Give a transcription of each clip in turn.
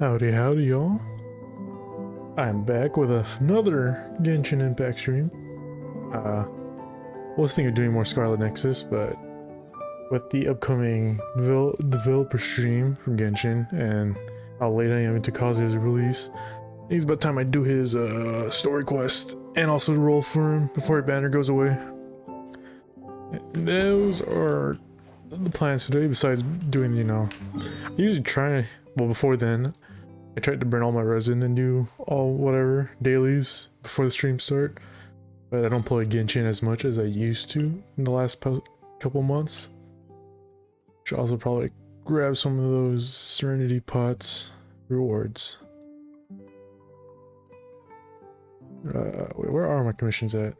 Howdy, howdy, y'all. I'm back with another Genshin Impact stream. I was thinking of doing more Scarlet Nexus, but with the upcoming developer stream from Genshin and how late I am into Kazuha's release, I think it's about time I do his story quest and also roll for him before his banner goes away. And those are the plans today, besides doing, you know, I usually try, well, before then, I tried to burn all my resin and do all whatever dailies before the stream start, but I don't play Genshin as much as I used to in the last couple months. Should also probably grab some of those Serenity Pots rewards. Wait, where are my commissions at?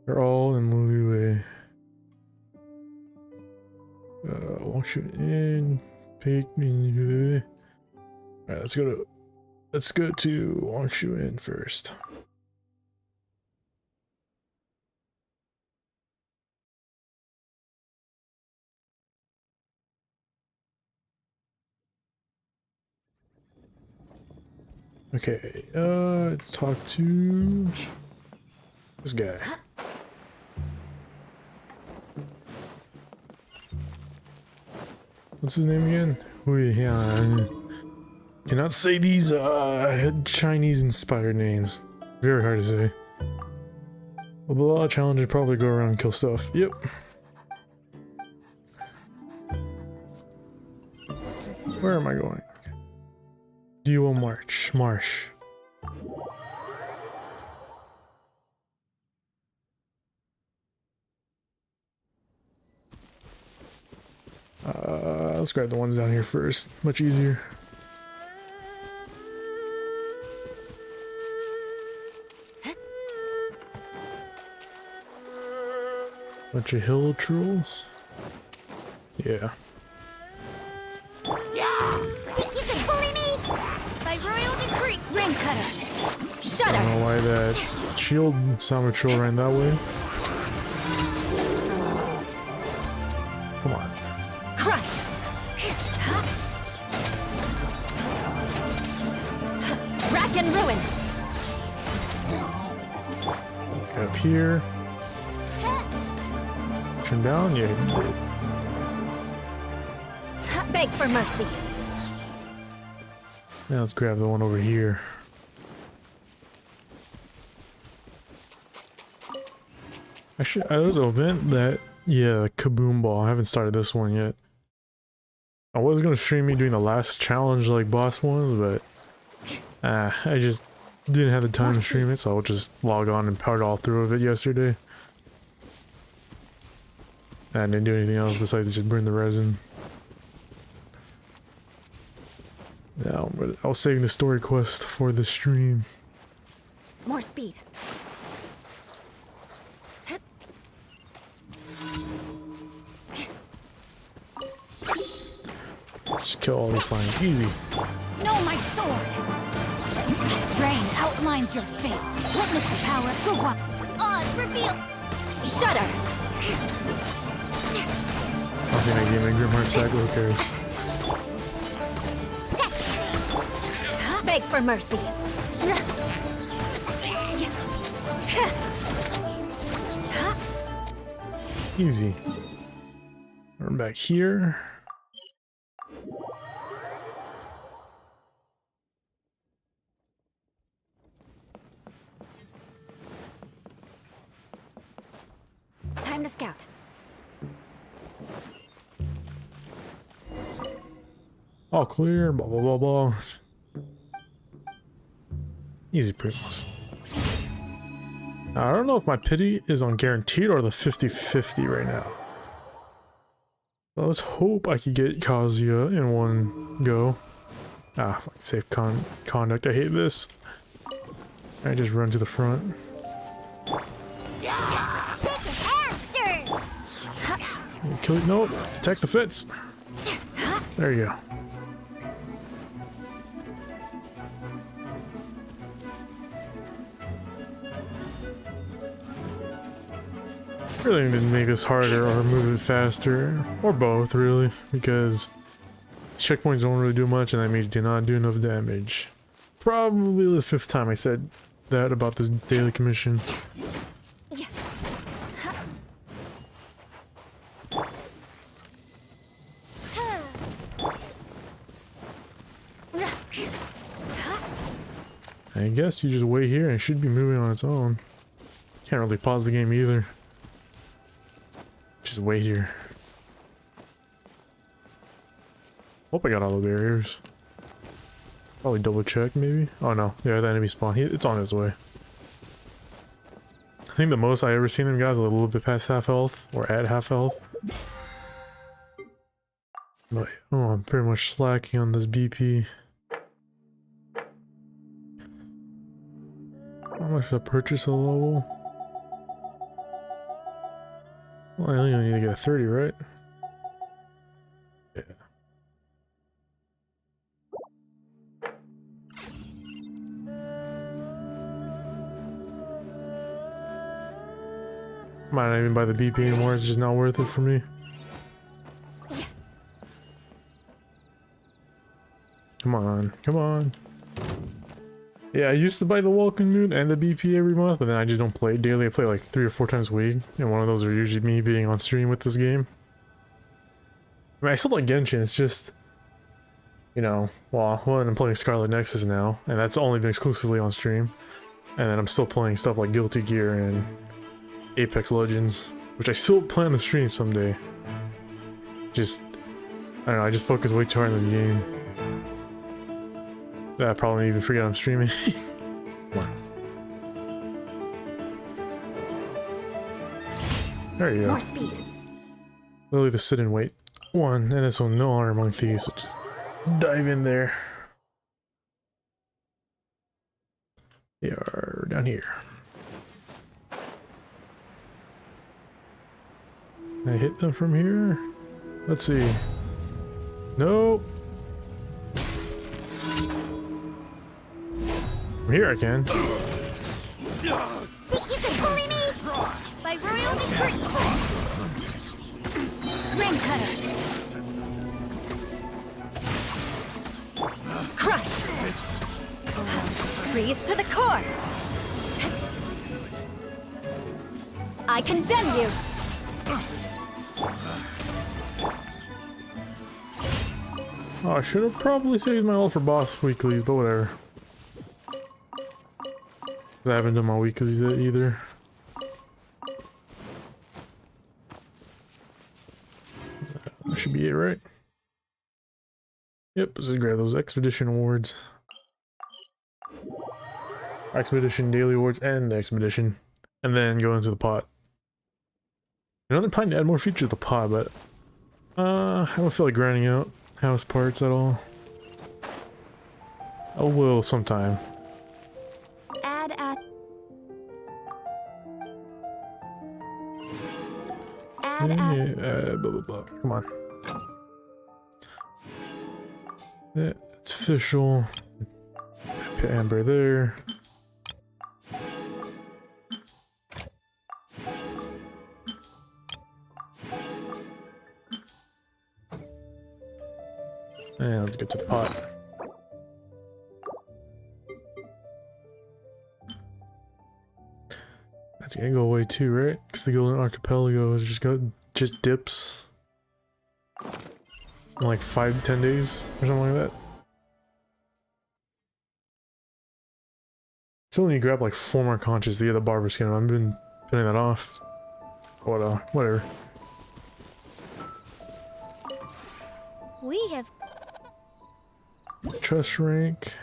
They're all in Liyue. Won't shoot in. Pick me. Alright, let's go to Wangshu-in first. Okay, let's talk to this guy. What's his name again? Huiyan. Cannot say these Chinese-inspired names. Very hard to say. Blah blah blah. Challenge would probably go around and kill stuff. Yep. Where am I going? Duo Marsh. Let's grab the ones down here first. Much easier. Bunch of hill trolls. Yeah. Think you can bully me? By royal decree, ring cutter. Shut up. I don't know why that shield summer troll ran that way. Come on. Crush. Rack and ruin. Get up here. Turn down, yeah. Beg for mercy. Now let's grab the one over here. Actually, there's an event that, yeah, Kaboom Ball. I haven't started this one yet. I was gonna stream me doing the last challenge like boss ones, but I just didn't have the time to stream it, so I'll just log on and powered all through of it yesterday. I didn't do anything else besides just burn the resin. Yeah, I was saving the story quest for the stream. More speed. Just kill all these lines. Easy. No, my sword. Rain outlines your fate. Witness the power of the one. Odds reveal. Shudder. I think I gave my Grimheart sack. Who cares? Beg for mercy. Easy. We're back here. Time to scout. All clear, blah blah blah blah. Easy Primos. Now, I don't know if my pity is on guaranteed or the 50-50 right now. So let's hope I could get Kazuha in one go. Safe conduct. I hate this. I just run to the front. Kill it. Nope. Attack the fence. There you go. Really need to make this harder or move it faster, or both really, because checkpoints don't really do much, and that means do not do enough damage. Probably the 5th time I said that about this daily commission. I guess you just wait here and it should be moving on its own. Can't really pause the game either. Just wait here. Hope I got all the barriers. Probably double check maybe. Oh no, yeah, the enemy spawn. It's on its way. I think the most I ever seen them guys a little bit past half health or at half health. But oh, I'm pretty much slacking on this BP. How much did I purchase a level? Well, I only need to get a 30, right? Yeah. Might not even buy the BP anymore, it's just not worth it for me. Come on, come on. Yeah, I used to buy the welcome mood and the BP every month, but then I just don't play it daily. I play like 3 or 4 times a week, and one of those are usually me being on stream with this game. I mean, I still like Genshin, it's just, you know, well, one, I'm playing Scarlet Nexus now, and that's only been exclusively on stream. And then I'm still playing stuff like Guilty Gear and Apex Legends, which I still plan to stream someday. Just, I don't know, I just focus way too hard on this game. I probably even forget I'm streaming. Come on. There you go. More speed. Literally the sit and wait. One, and this one, no honor among thieves. So just dive in there. They are down here. Can I hit them from here? Let's see. Nope. From here I can. Think you can bully me? By royal decree. Ring cutter. Crush. Freeze to the core. I condemn you. Oh, I should have probably saved my ult for boss weeklies, but whatever. I haven't done my weeklies yet either. That should be it, right? Yep, let's just grab those expedition awards. Expedition daily awards and the expedition. And then go into the pot. I know they're planning to add more features to the pot, but I don't feel like grinding out house parts at all. I will sometime. Blah blah blah. Come on. It's official. Put Amber there. And let's get to the pot. That's gonna go away too, right? Because the Golden Archipelago has just dips in like 5-10 days or something like that. Still need to grab like 4 more conches to get the barber skin. I've been putting that off. Whatever. We have Trust rank.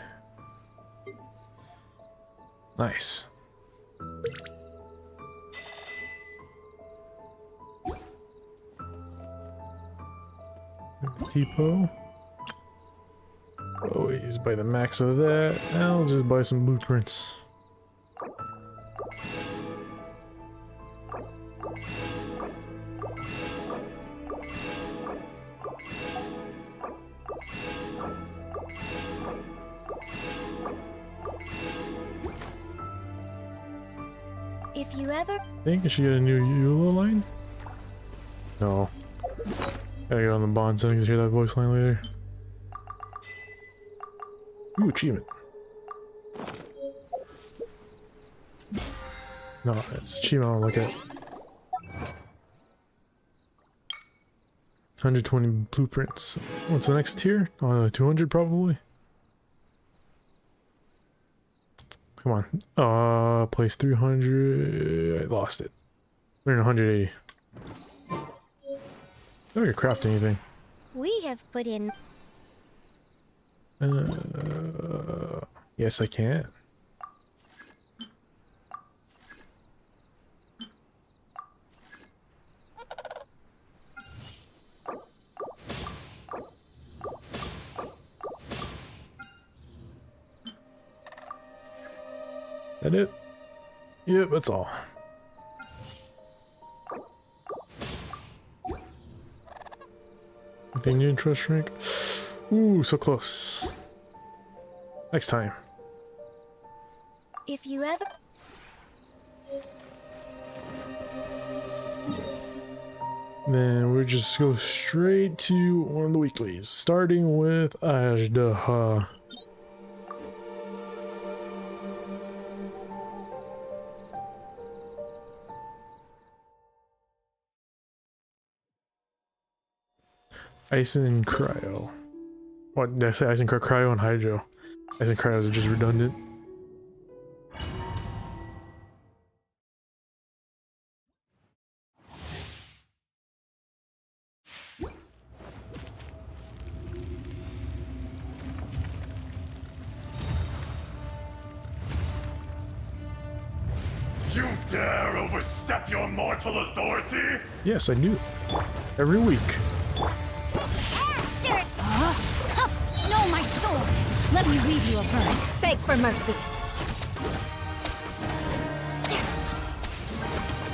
Nice. Depot. Always buy the max of that. I'll just buy some blueprints. If you ever Think I should get a new EULA line? No. Gotta get on the bond settings to hear that voice line later. Ooh, achievement. No, it's achievement I want to look at. 120 blueprints. What's the next tier? 200 probably. Come on. Place 300. I lost it. We're in 180. I don't get craft anything. We have put in. Yes, I can. That it? Yep, that's all. Anything new in trust rank? Ooh, so close. Next time. If you ever. Then we'll just go straight to one of the weeklies, starting with Ajdaha. Ice and Cryo. What did I say? Ice and Cryo and Hydro. Ice and Cryos are just redundant. You dare overstep your mortal authority? Yes, I do. Every week. No, my sword! Let me read you a verse. Beg for mercy.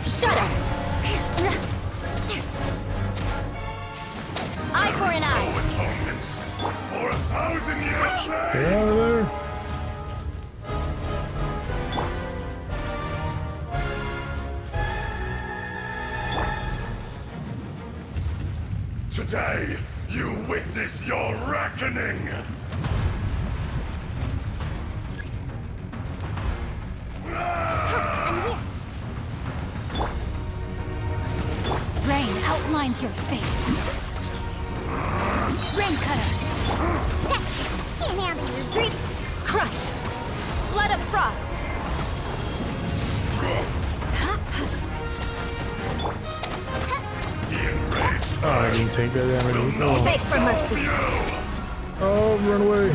Shudder! Eye for an eye. No atonement for 1,000 years. Get out of there. Today, you witness your reckoning. Rain outlines your fate. Rain cutter. Sketch! Can't handle your dream. Crush! Flood of frost! The enraged Oh, I didn't take that damage. Oh, Beg for mercy. oh, run away.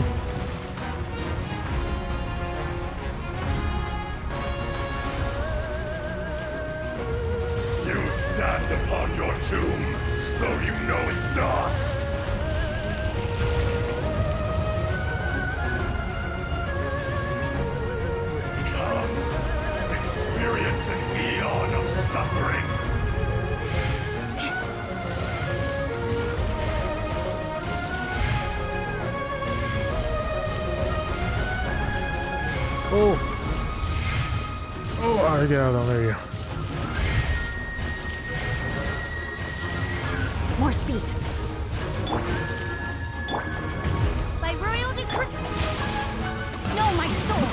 You stand upon your tomb, though you know it not. Come, experience an eon of suffering. Oh. Oh, I get out of there. There you go. More speed. By royal decree. No, my sword.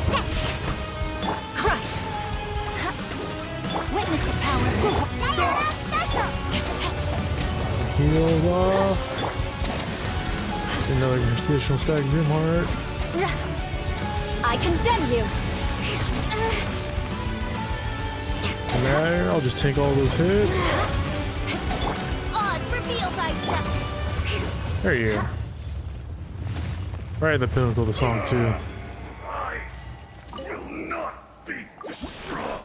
Sketch! Crush! Witness the power. Heals off. Another additional stack of Grim Heart. I condemn you! There, I'll just take all those hits. Oz, reveal thyself. There you go. Right at the pinnacle of the song, too. I will not be destroyed.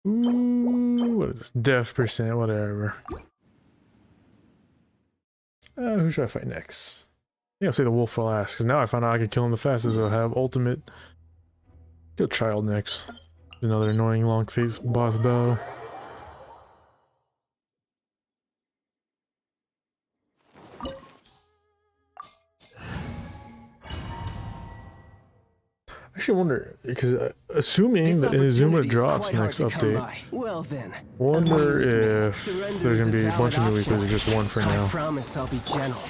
Ooh, what is this? Death percent, whatever. Who should I fight next? I think I'll say the wolf for last, because now I found out I can kill him the fastest. I'll have ultimate. Kill Child next. Another annoying long face boss battle. Actually, wonder because assuming that Inazuma drops next update, Well then, wonder if there's gonna be a bunch of new weeklies or just one for I now, promise I'll be gentle.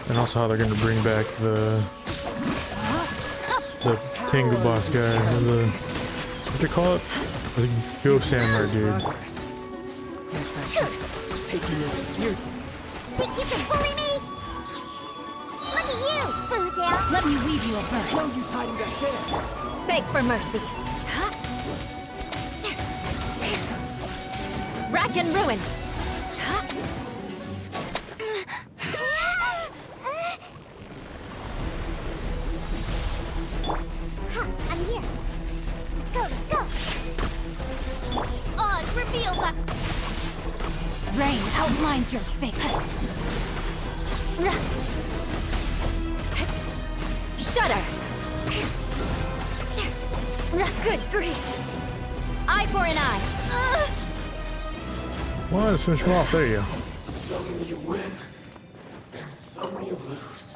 and also how they're gonna bring back the Tengu boss guy, what do you call it? The Ghost Samurai dude. Progress. Guess I should take you more seriously. Think you can bully me? Look at you, Boozle! Let me weave you a verse. No use hiding back there. Beg for mercy. Rack and ruin. I'm here. Let's go, let's go! Oz, reveal that! Rain outlines your fate. Shudder. Good grief. Eye for an eye. Well, let's finish him off. There you go. Some you win, and some you lose.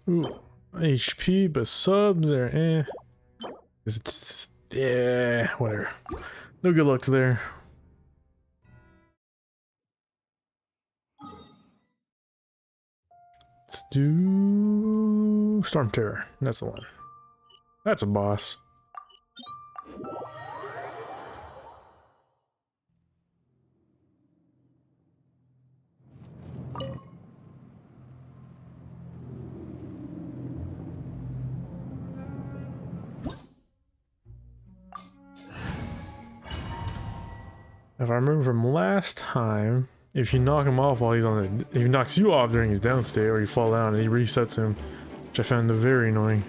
Ooh, HP, but subs are yeah, whatever. No good looks there. Let's do Storm Terror. That's the one. That's a boss. If I remember from last time, if you knock him off while he's on the, if he knocks you off during his down state, or you fall down and he resets him, which I found very annoying.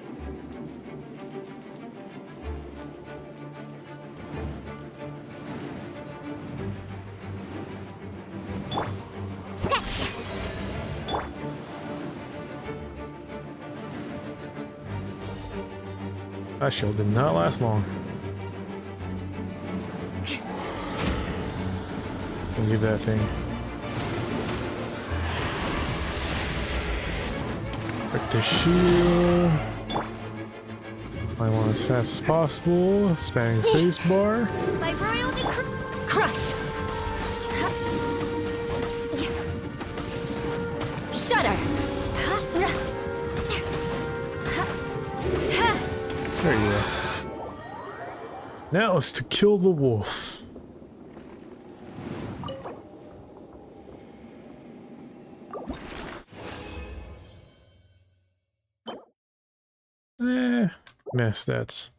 That shield did not last long. Get that thing. Break the shield. I want as fast as possible. Spamming space bar. By royal decree. Crush. Shudder. There you go. Now it's to kill the wolf. Mass stats.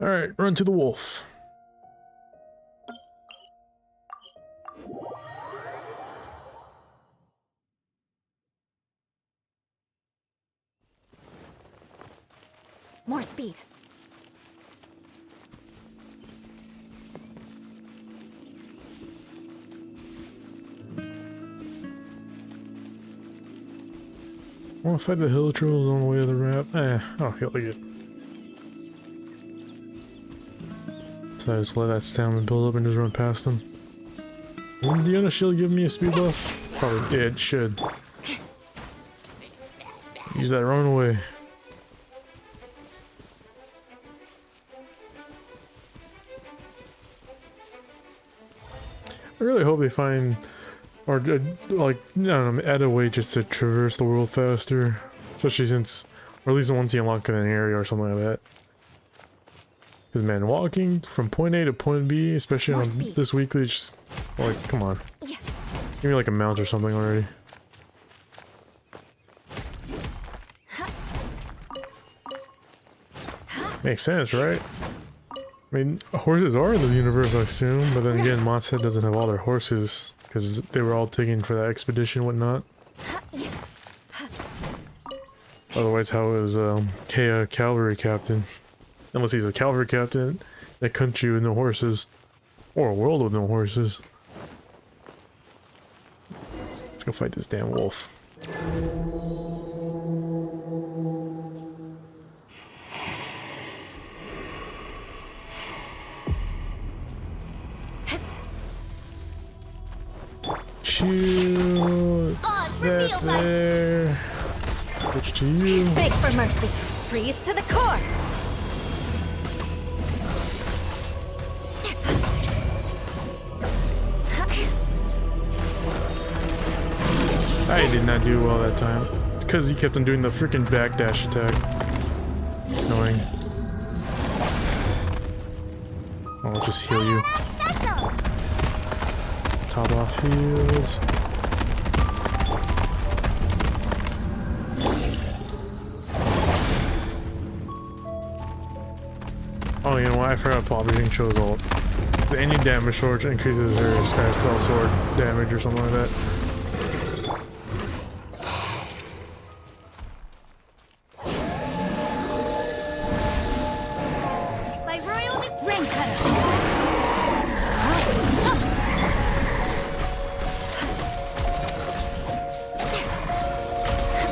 Alright, run to the wolf. More speed. I want to fight the hill trolls on the way to the wrap. I don't feel like it. So I just let that stamina build up and just run past them. Wouldn't the other shield give me a speed buff? Probably did, should. Use that run away. I really hope they find, or like, I don't know, add a way just to traverse the world faster. Especially since, or at least once you unlock in an area or something like that. Because man, walking from point A to point B, especially on this weekly, it's just, like, come on. Give me like a mount or something already. Makes sense, right? I mean, horses are in the universe, I assume, but then again, Mondstadt doesn't have all their horses, because they were all taken for that expedition and whatnot. Otherwise, how is Kay a cavalry captain? Unless he's a cavalry captain, a country with no horses. Or a world with no horses. Let's go fight this damn wolf. shield. Oz, That reveal by there. Switch to you. beg for mercy. Freeze to the core. I did not do well that time. It's because he kept on doing the freaking backdash attack. Annoying. I'll just heal you. Special. Top off heals. Oh, you know what? I forgot Bobby didn't show his ult. The any damage sword increases her Skyfell sword damage or something like that. By royal rain cutter.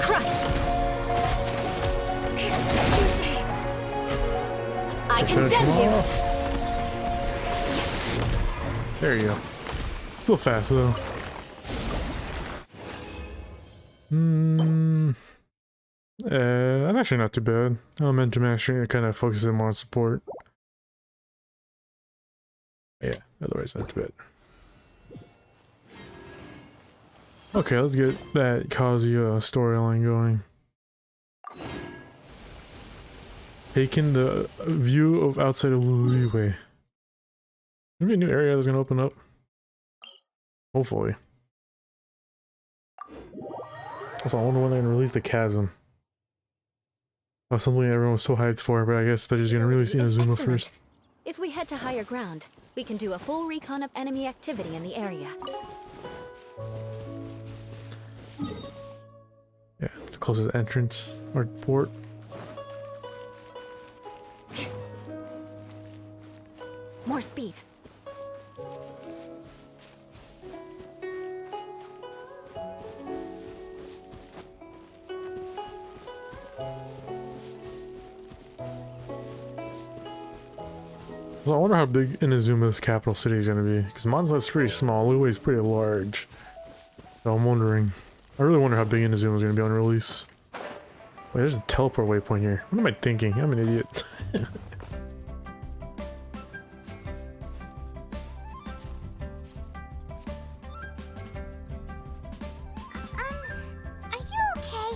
Crush. I Finish condemn him you. off. There you go. Still fast though. That's actually not too bad. Elemental Mastery kind of focuses more on support. Yeah, otherwise not too bad. Okay, let's get that Kazuha storyline going. Taking the view of outside of Ultrawide. Maybe a new area that's gonna open up. Hopefully. Also, I wonder when they're gonna release the chasm. Oh, something everyone was so hyped for, but I guess they're just gonna release Inazuma first. If we head to higher ground, we can do a full recon of enemy activity in the area. Yeah, it's the closest entrance or port. More speed. Well, I wonder how big Inazuma's capital city is gonna be, because Monza's pretty small, Luwei's pretty large. So I'm wondering. I really wonder how big Inazuma's gonna be on release. Wait, there's a teleport waypoint here. What am I thinking? I'm an idiot. Are you okay?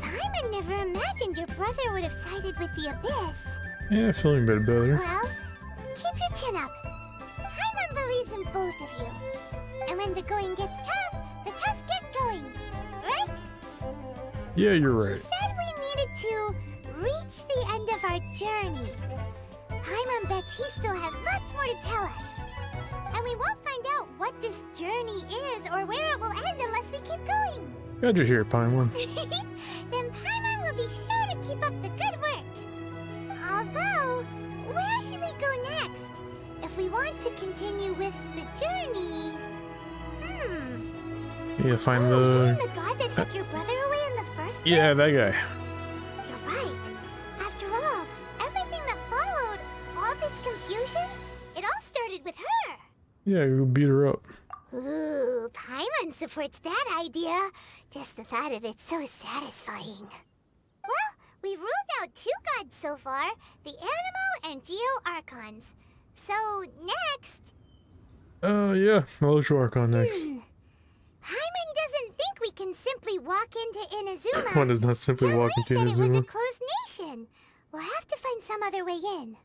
Paimon never imagined your brother would have sided with the Abyss. Yeah, feeling a bit better. Well, keep your chin up. Paimon believes in both of you. And when the going gets tough, the tough get going. Right? Yeah, you're right. He said we needed to reach the end of our journey. Paimon bets he still has lots more to tell us. And we won't find out what this journey is or where it will end unless we keep going. Got you here, Paimon. Then Paimon will be sure to keep up the good work. Although, where should we go next? If we want to continue with the journey... Yeah, find You the... mean the guy that took your brother away in the first place? Yeah, that guy. You're right. After all, everything that followed, all this confusion, it all started with her. Yeah, go beat her up. Ooh, Paimon supports that idea. Just the thought of it so satisfying. Well, we've ruled out two gods so far, the Animo and Geo Archons. So, next... Yeah, I'll show Archon next. Paimon doesn't think we can simply walk into Inazuma. One does not simply walk into Said it was a Inazuma. closed nation. We'll have to find some other way in.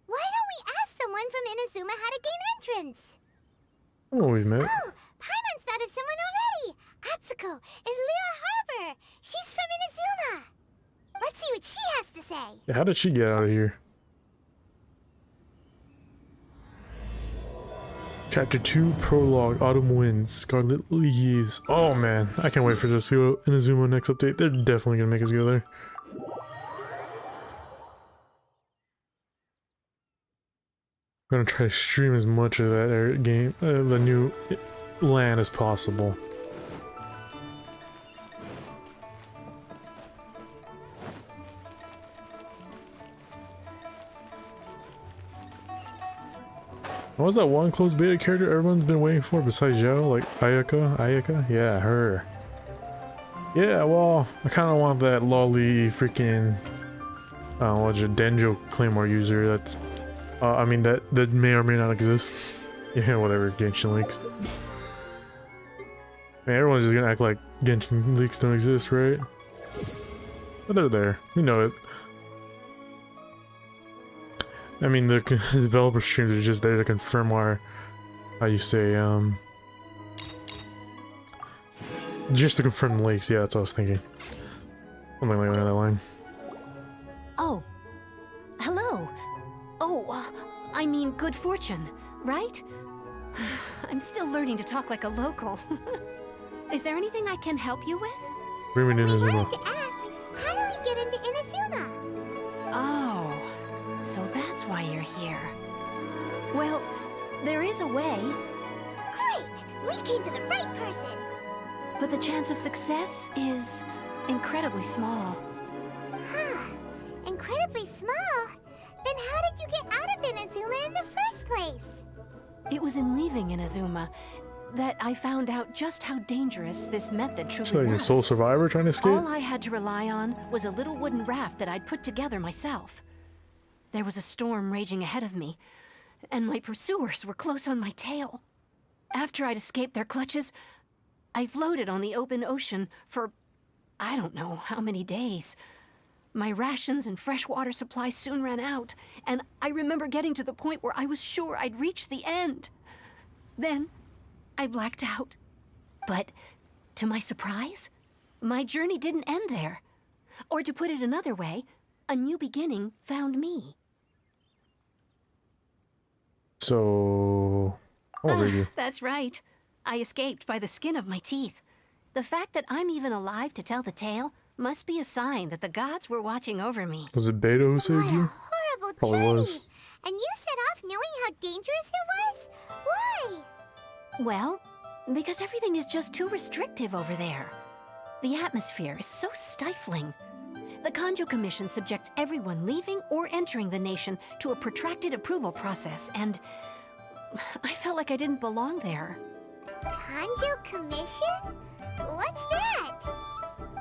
Why don't we ask someone from Inazuma how to gain entrance? Oh, we've met. Oh, Paimon's thought of someone already. Atsuko in Lua Harbor. She's from Inazuma. Let's see what she has to say. Yeah, how did she get out of here? Chapter 2, Prologue, Autumn Winds, Scarlet Leaves. Oh man, I can't wait for this to go Inazuma next update. They're definitely gonna make us go there. I'm gonna try to stream as much of that game, the new land as possible. What was that one closed beta character everyone's been waiting for besides Zhao? Like Ayaka? Yeah, her. Yeah, well, I kind of want that lolly freaking, what's it, Denjo Claymore user that's, I mean, that may or may not exist. Yeah, whatever, Genshin leaks. Man, everyone's just gonna act like Genshin leaks don't exist, right? But they're there. We know it. I mean, the developer streams are just there to confirm our, how you say, just to confirm the leaks. Yeah, that's what I was thinking. Something like that line. Oh. Hello. Oh, I mean good fortune, right? I'm still learning to talk like a local. Is there anything I can help you with? We wanted to ask, how do we get into Inazuma? Oh, so that's why you're here. Well, there is a way. Great! We came to the right person! But the chance of success is incredibly small. Huh. Incredibly small? Then how did you get out of Inazuma in the first place? It was in leaving Inazuma that I found out just how dangerous this method truly So like a was. sole survivor trying to escape? All I had to rely on was a little wooden raft that I'd put together myself. There was a storm raging ahead of me, and my pursuers were close on my tail. After I'd escaped their clutches, I floated on the open ocean for I don't know how many days. My rations and fresh water supply soon ran out, and I remember getting to the point where I was sure I'd reached the end. Then, I blacked out. But, to my surprise, my journey didn't end there. Or to put it another way, a new beginning found me. So, what was it? That's right. I escaped by the skin of my teeth. The fact that I'm even alive to tell the tale must be a sign that the gods were watching over me. Was it Beto who saved What a you? horrible Probably journey! was. And you set off knowing how dangerous it was? Why? Well, because everything is just too restrictive over there. The atmosphere is so stifling. The Kanjo Commission subjects everyone leaving or entering the nation to a protracted approval process, and I felt like I didn't belong there. Kanjo Commission? What's that?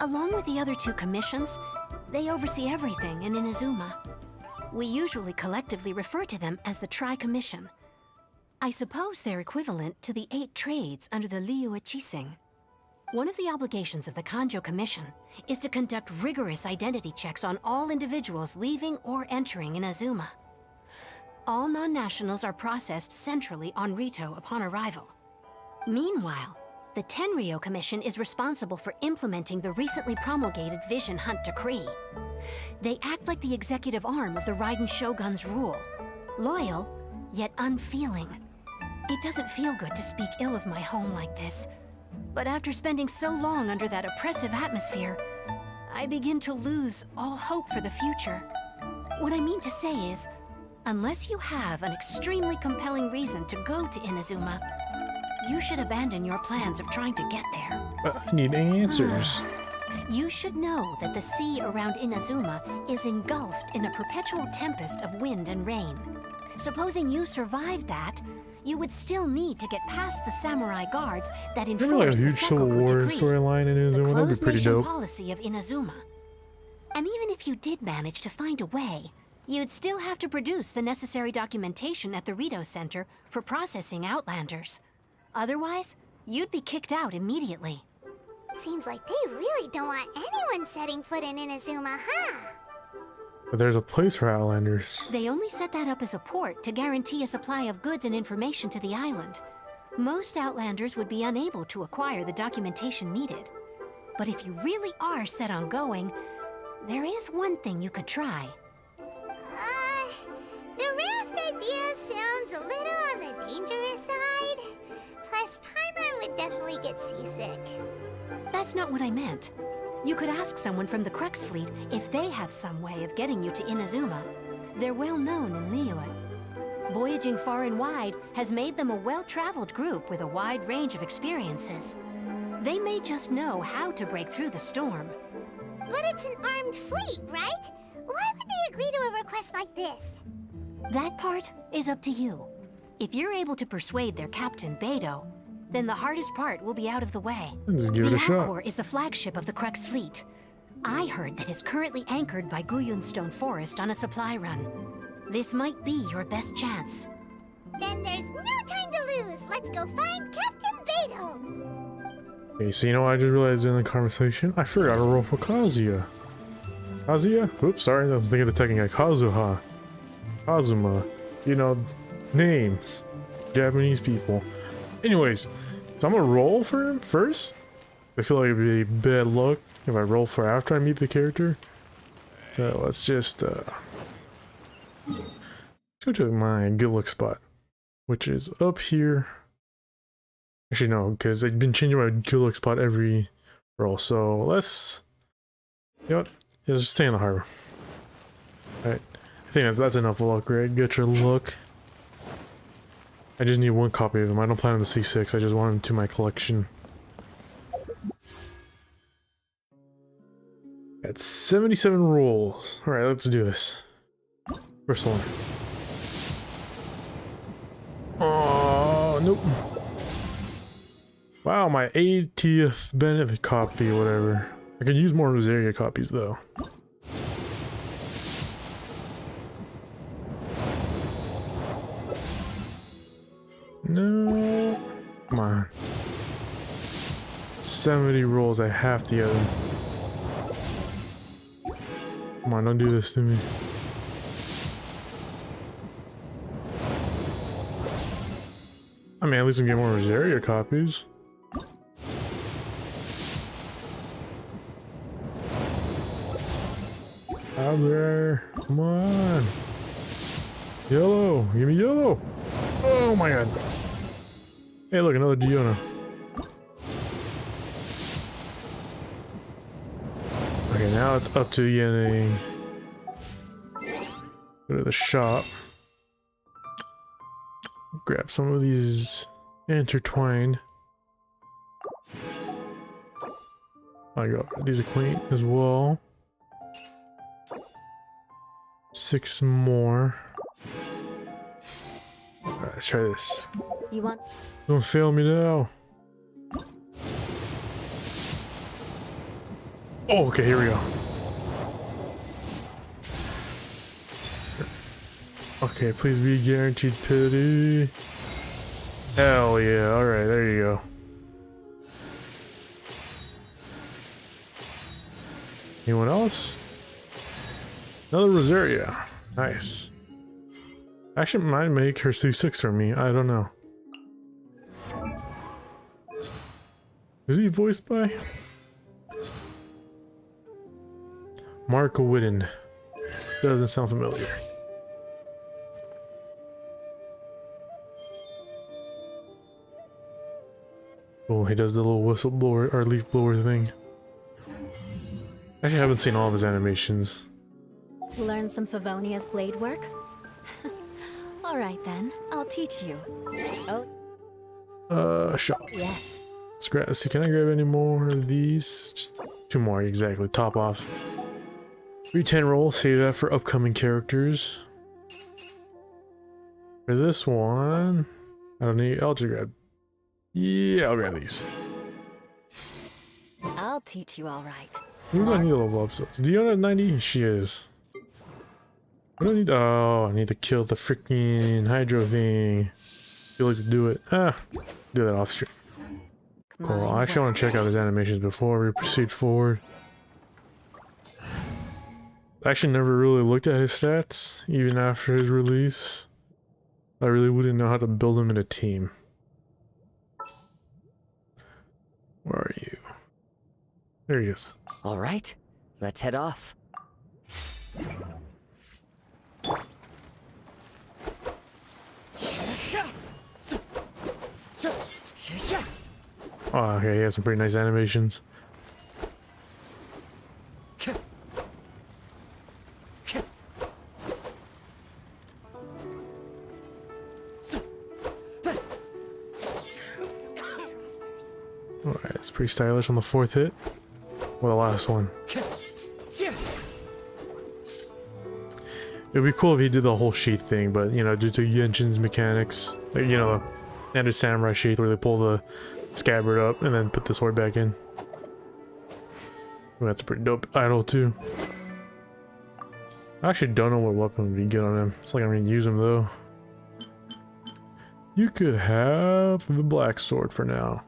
Along with the other two commissions, they oversee everything in Inazuma. We usually collectively refer to them as the Tri-Commission. I suppose they're equivalent to the 8 trades under the Liu Chising. One of the obligations of the Kanjo Commission is to conduct rigorous identity checks on all individuals leaving or entering Inazuma. All non-nationals are processed centrally on Rito upon arrival. Meanwhile, the Tenryo Commission is responsible for implementing the recently promulgated Vision Hunt Decree. They act like the executive arm of the Raiden Shogun's rule. Loyal, yet unfeeling. It doesn't feel good to speak ill of my home like this. But after spending so long under that oppressive atmosphere, I begin to lose all hope for the future. What I mean to say is, unless you have an extremely compelling reason to go to Inazuma, you should abandon your plans of trying to get there. I need answers. You should know that the sea around Inazuma is engulfed in a perpetual tempest of wind and rain. Supposing you survived that, you would still need to get past the samurai guards that Remember like a enforce the huge Civil Sengoku War Decree, storyline in the Inazuma? That'd be closed pretty nation dope. policy of Inazuma. And even if you did manage to find a way, you'd still have to produce the necessary documentation at the Rito Center for processing Outlanders. Otherwise, you'd be kicked out immediately. Seems like they really don't want anyone setting foot in Inazuma, huh? But there's a place for Outlanders. They only set that up as a port to guarantee a supply of goods and information to the island. Most Outlanders would be unable to acquire the documentation needed. But if you really are set on going, there is one thing you could try. The raft idea sounds a little on the dangerous side. Plus, Paimon would definitely get seasick. That's not what I meant. You could ask someone from the Crux Fleet if they have some way of getting you to Inazuma. They're well known in Liyue. Voyaging far and wide has made them a well-traveled group with a wide range of experiences. They may just know how to break through the storm. But it's an armed fleet, right? Why would they agree to a request like this? That part is up to you. If you're able to persuade their captain, Beidou, then the hardest part will be out of the way. Just give it a shot. Alcor is the flagship of the Crux fleet. I heard that it's currently anchored by Guyunstone Forest on a supply run. This might be your best chance. Then there's no time to lose. Let's go find Captain Beidou. Okay, so you know what I just realized in the conversation? I forgot to roll for Kazuha. Kazuha? Oops, sorry, I was thinking of the technique like Kazuha. Kazuma. You know, names. Japanese people. Anyways, so I'm gonna roll for him first. I feel like it'd be bad luck if I roll for after I meet the character. So let's just go to my good luck spot, which is up here. Actually, no, because I've been changing my good luck spot every roll. So let's, you know what? Yeah, just stay in the harbor. Alright. I think that's enough luck, right? Get your luck. I just need one copy of them. I don't plan on the C6. I just want them to my collection. Got 77 rolls. Alright, let's do this. First one. Oh, nope. Wow, my 80th Bennett copy, whatever. I could use more Rosaria copies, though. No. Come on. 70 rolls, I have to get them. Come on, don't do this to me. I mean, at least I can get more Rosaria copies. Out there. Come on. Yellow. Give me yellow. Oh my god. Hey, look, another Diona. Okay, now it's up to getting. Go to the shop. Grab some of these intertwined. I got these acquaint as well. 6 more. Alright, let's try this. You want? Don't fail me now. Oh, okay, here we go. Okay, please be guaranteed pity. Hell yeah, alright, there you go. Anyone else? Another Rosaria. Nice. Actually, might make her C6 for me. I don't know. Is he voiced by? Mark Whitten. Doesn't sound familiar. Oh, he does the little whistleblower or leaf blower thing. Actually, I haven't seen all of his animations. To learn some Favonia's blade work? Alright then, I'll teach you. Oh. Shop. Yes. Let's see, can I grab any more of these? Just 2 more, exactly. Top off. 310 roll, save that for upcoming characters. For this one, I don't need, I'll just grab. Yeah, I'll grab these. I'll teach you alright. We don't need to level up. So, Diona at 90? She is. I don't need. Oh, I need to kill the freaking Hydro thing. He likes to do it. Ah, do that off stream. Cool. I actually want to check out his animations before we proceed forward. I actually never really looked at his stats, even after his release. I really wouldn't know how to build him in a team. Where are you? There he is. All right, let's head off. Oh, okay, he has some pretty nice animations. Alright, it's pretty stylish on the 4th hit. Or the last one. It'd be cool if he did the whole sheath thing, but you know, due to Genshin's mechanics, like, you know, standard samurai sheath where they pull the scabbard up and then put the sword back in. Ooh, that's a pretty dope idol too. I actually don't know what weapon would be good on him. It's like I'm gonna use him though. You could have the black sword for now.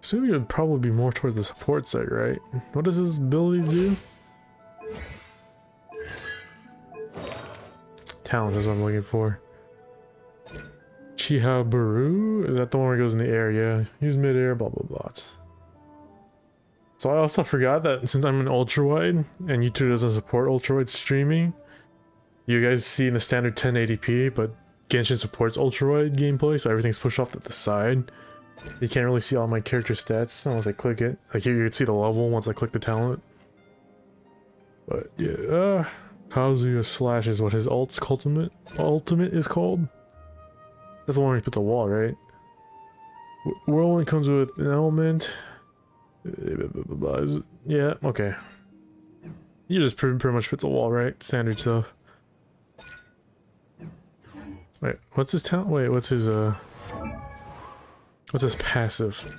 Assuming it would probably be more towards the support side, right? What does his abilities do? Talent is what I'm looking for. Chiha Baru? Is that the one where it goes in the air? Yeah. Use mid-air, blah blah blah. So I also forgot that since I'm an Ultrawide and YouTube doesn't support Ultrawide streaming, you guys see in the standard 1080p, but Genshin supports Ultrawide gameplay, so everything's pushed off to the side. You can't really see all my character stats unless I click it. Like here you can see the level once I click the talent. But yeah, Kazuha Slash is what his ultimate is called. That's the one where he puts a wall, right? Whirlwind comes with an element. Yeah, okay. You just pretty much puts a wall, right? Standard stuff. Wait, what's his talent? Wait, what's his passive?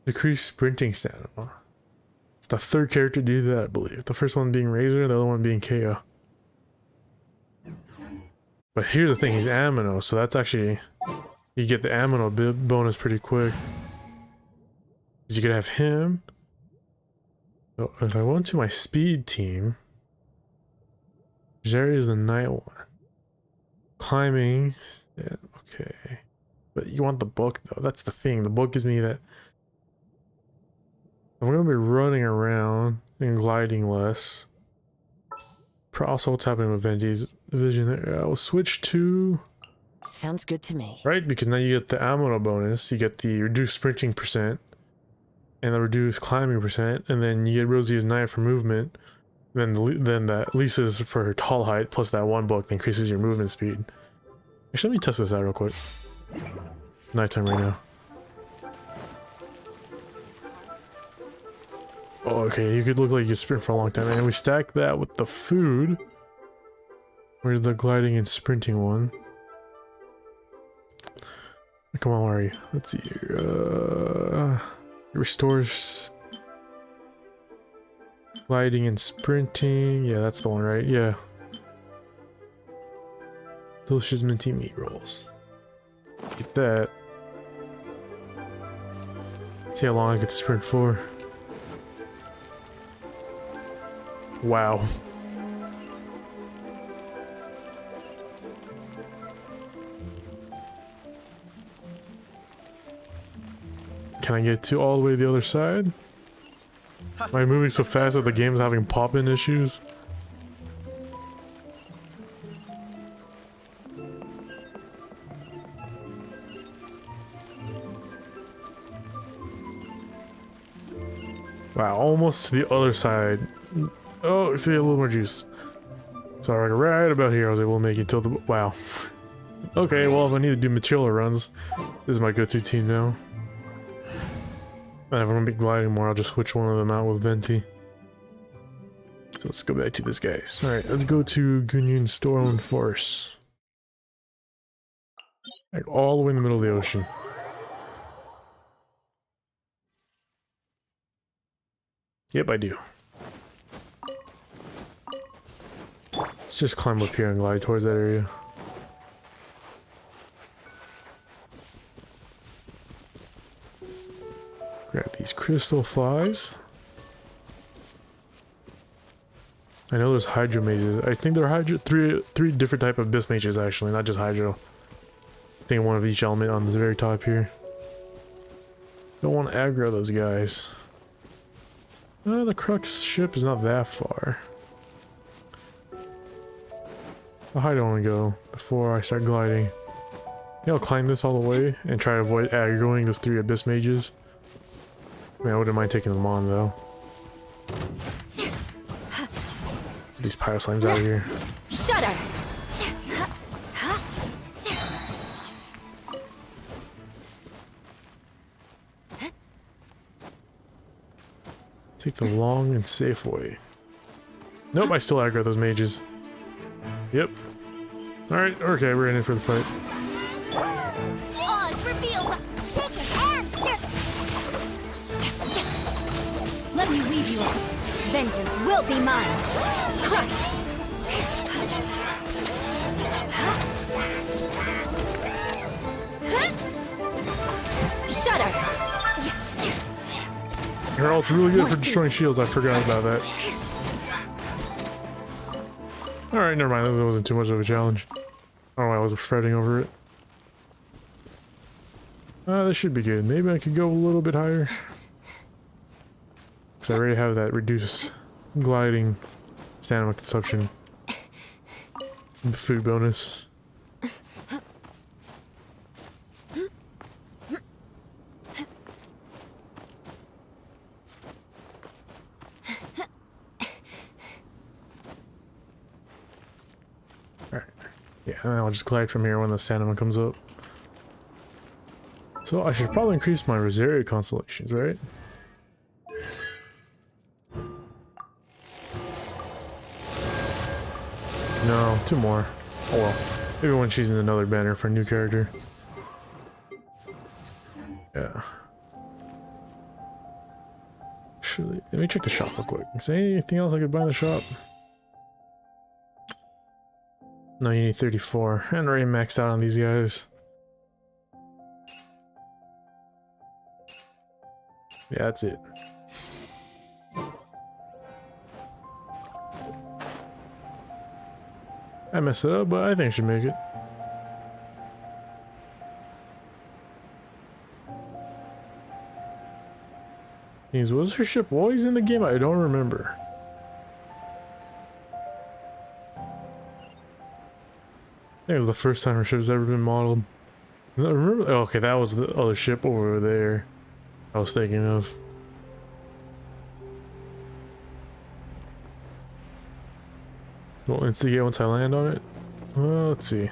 Decrease sprinting stamina. It's the third character to do that, I believe. The first one being Razor, the other one being KO. But here's the thing, he's Amino, so that's actually... You get the Amino bonus pretty quick. You could have him. So if I went to my speed team... Jerry is the night one. Climbing... Yeah, okay. But you want the book though, that's the thing. The book gives me that... I'm gonna be running around and gliding less. Also, what's happening with Venti's vision there? I'll switch to... Sounds good to me. Right, because now you get the ammo bonus, you get the reduced sprinting percent, and the reduced climbing percent, and then you get Rosie's Knight for movement, then that Lisa's for her tall height, plus that one book that increases your movement speed. Actually, let me test this out real quick. Nighttime right now. Oh, okay, you could look like you sprint for a long time. And we stack that with the food. Where's the gliding and sprinting one? Come on, where are you? Let's see here. It restores gliding and sprinting. Yeah, that's the one, right? Yeah. Delicious minty meat rolls. Get that. See how long I could sprint for. Wow. Can I get to all the way to the other side? Am I moving so fast that the game's having pop-in issues? Wow, almost to the other side. Oh, see, a little more juice. So right about here I was able to make it till the... Wow. Okay, well, if I need to do material runs, this is my go-to team now. And if I'm gonna be gliding more, I'll just switch one of them out with Venti. So let's go back to this guy. Alright, let's go to Gunyan Storm Force. Like all the way in the middle of the ocean. Yep, I do. Let's just climb up here and glide towards that area. Grab these crystal flies. I know there's hydro mages. I think there are three different type of abyss mages actually, not just hydro. I think one of each element on the very top here. Don't want to aggro those guys. The Crux ship is not that far. How high do I want to go before I start gliding? Yeah, I'll climb this all the way and try to avoid aggroing those three abyss mages. I mean, I wouldn't mind taking them on though. Get these pyro slimes out of here. Shudder! Take the long and safe way. Nope, I still aggro those mages. Yep. Alright, okay, we're in it for the fight. Oz, reveal. Shake his hands. Let me leave you alone. Vengeance will be mine. Crush! Shudder! Her ult's really good for destroying shields, I forgot about that. Alright, never mind, that wasn't too much of a challenge. I don't know why I was fretting over it. This should be good. Maybe I could go a little bit higher. Because I already have that reduced gliding stamina consumption food bonus. Alright. Yeah, and I'll just glide from here when the stamina comes up. So I should probably increase my Rosaria constellations, right? No, 2 more. Oh well. Maybe when she's in another banner for a new character. Yeah. Actually, let me check the shop real quick. Is there anything else I could buy in the shop? No, you need 34. And already maxed out on these guys. Yeah, that's it. I messed it up, but I think I should make it. Was her ship always in the game? I don't remember. I think it was the first time her ship's ever been modeled. I remember. Oh, okay, that was the other ship over there I was thinking of. Won't instigate once I land on it? Well, let's see.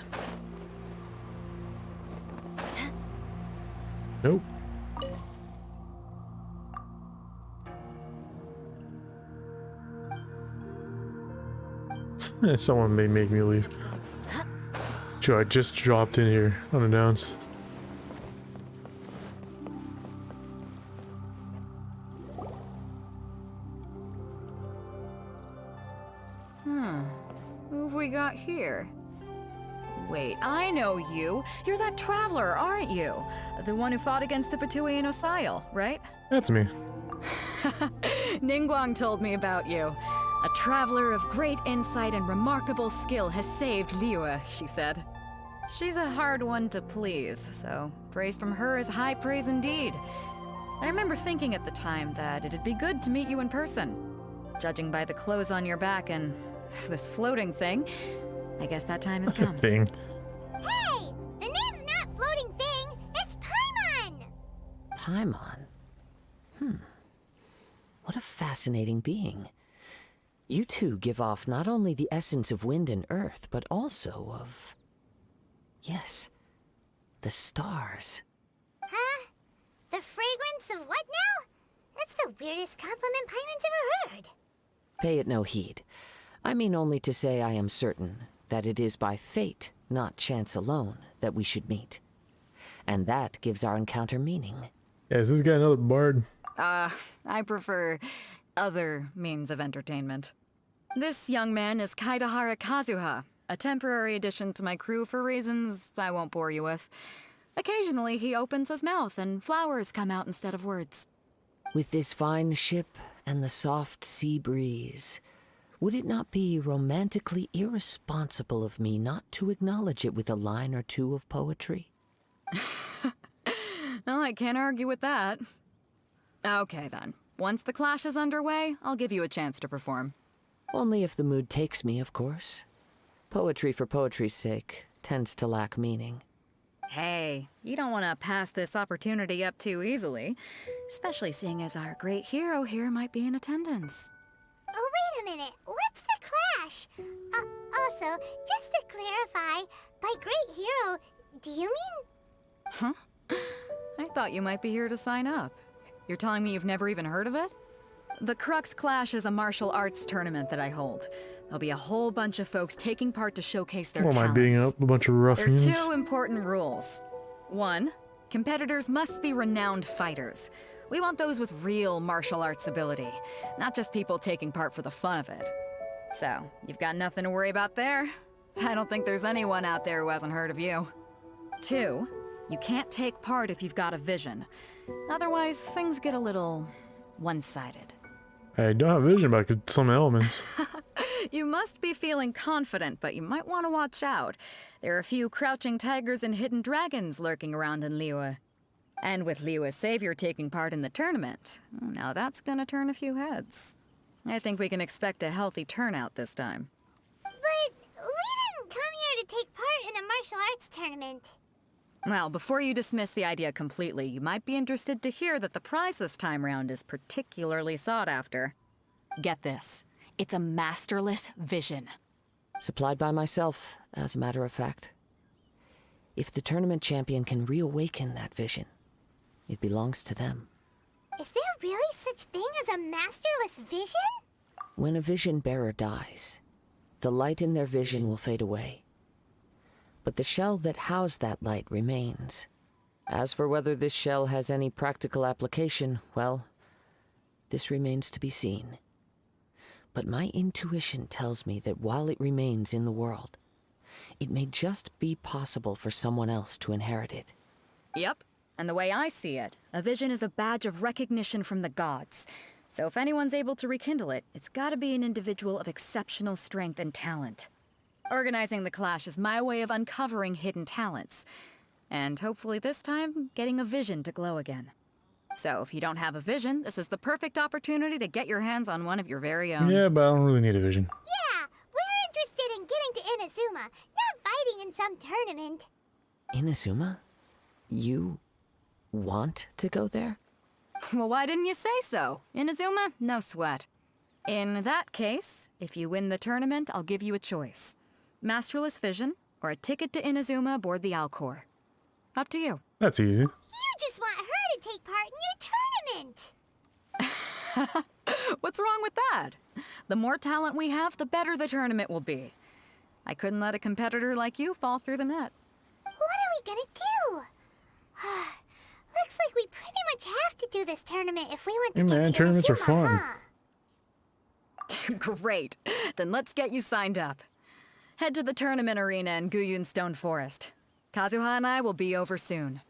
Nope. Someone may make me leave. Sure, I just dropped in here unannounced. Who have we got here? Wait, I know you. You're that traveler, aren't you? The one who fought against the VTuber-EN Osile, right? That's me. Ningguang told me about you. A traveler of great insight and remarkable skill has saved Liyue, she said. She's a hard one to please, so praise from her is high praise indeed. I remember thinking at the time that it'd be good to meet you in person. Judging by the clothes on your back and this floating thing, I guess that time has come. Thing. Hey! The name's not Floating Thing, it's Paimon! Paimon? What a fascinating being. You two give off not only the essence of wind and earth, but also of... yes, the stars. Huh? The fragrance of what now? That's the weirdest compliment Paimon's ever heard. Pay it no heed. I mean only to say I am certain that it is by fate, not chance alone, that we should meet. And that gives our encounter meaning. Yeah, is this guy another bard? I prefer other means of entertainment. This young man is Kazuha, a temporary addition to my crew for reasons I won't bore you with. Occasionally he opens his mouth and flowers come out instead of words. With this fine ship and the soft sea breeze, would it not be romantically irresponsible of me not to acknowledge it with a line or two of poetry? No, I can't argue with that. Okay then. Once the clash is underway, I'll give you a chance to perform. Only if the mood takes me, of course. Poetry for poetry's sake tends to lack meaning. Hey, you don't want to pass this opportunity up too easily, especially seeing as our great hero here might be in attendance. Oh, wait a minute. What's the clash? Also, just to clarify, by great hero, do you mean... Huh? I thought you might be here to sign up. You're telling me you've never even heard of it? The Crux Clash is a martial arts tournament that I hold. There'll be a whole bunch of folks taking part to showcase their Or am I talents. beating up a bunch of There are ruffians? 2 important rules. 1, competitors must be renowned fighters. We want those with real martial arts ability, not just people taking part for the fun of it. So, you've got nothing to worry about there. I don't think there's anyone out there who hasn't heard of you. 2, you can't take part if you've got a vision. Otherwise, things get a little one-sided. I don't have vision, but I could summon elements. You must be feeling confident, but you might want to watch out. There are a few crouching tigers and hidden dragons lurking around in Liyue. And with Liyue's savior taking part in the tournament, now that's gonna turn a few heads. I think we can expect a healthy turnout this time. But we didn't come here to take part in a martial arts tournament. Well, before you dismiss the idea completely, you might be interested to hear that the prize this time round is particularly sought after. Get this. It's a masterless vision. Supplied by myself, as a matter of fact. If the tournament champion can reawaken that vision, it belongs to them. Is there really such thing as a masterless vision? When a vision bearer dies, the light in their vision will fade away. But the shell that housed that light remains. As for whether this shell has any practical application, well, this remains to be seen. But my intuition tells me that while it remains in the world, it may just be possible for someone else to inherit it. Yep. And the way I see it, a vision is a badge of recognition from the gods. So if anyone's able to rekindle it, it's gotta be an individual of exceptional strength and talent. Organizing the clash is my way of uncovering hidden talents. And hopefully this time, getting a vision to glow again. So if you don't have a vision, this is the perfect opportunity to get your hands on one of your very own. Yeah, but I don't really need a vision. Yeah, we're interested in getting to Inazuma, not fighting in some tournament. Inazuma? You want to go there? Well, why didn't you say so? Inazuma? No sweat. In that case, if you win the tournament, I'll give you a choice. Masterless Vision, or a ticket to Inazuma aboard the Alcor. Up to you. That's easy. You just want her to take part in your tournament. What's wrong with that? The more talent we have, the better the tournament will be. I couldn't let a competitor like you fall through the net. What are we gonna do? Looks like we pretty much have to do this tournament if we want to Hey, get man, to tournaments are Inazuma, fun. huh? Great. Then let's get you signed up. Head to the tournament arena in Guyun Stone Forest. Kazuha and I will be over soon.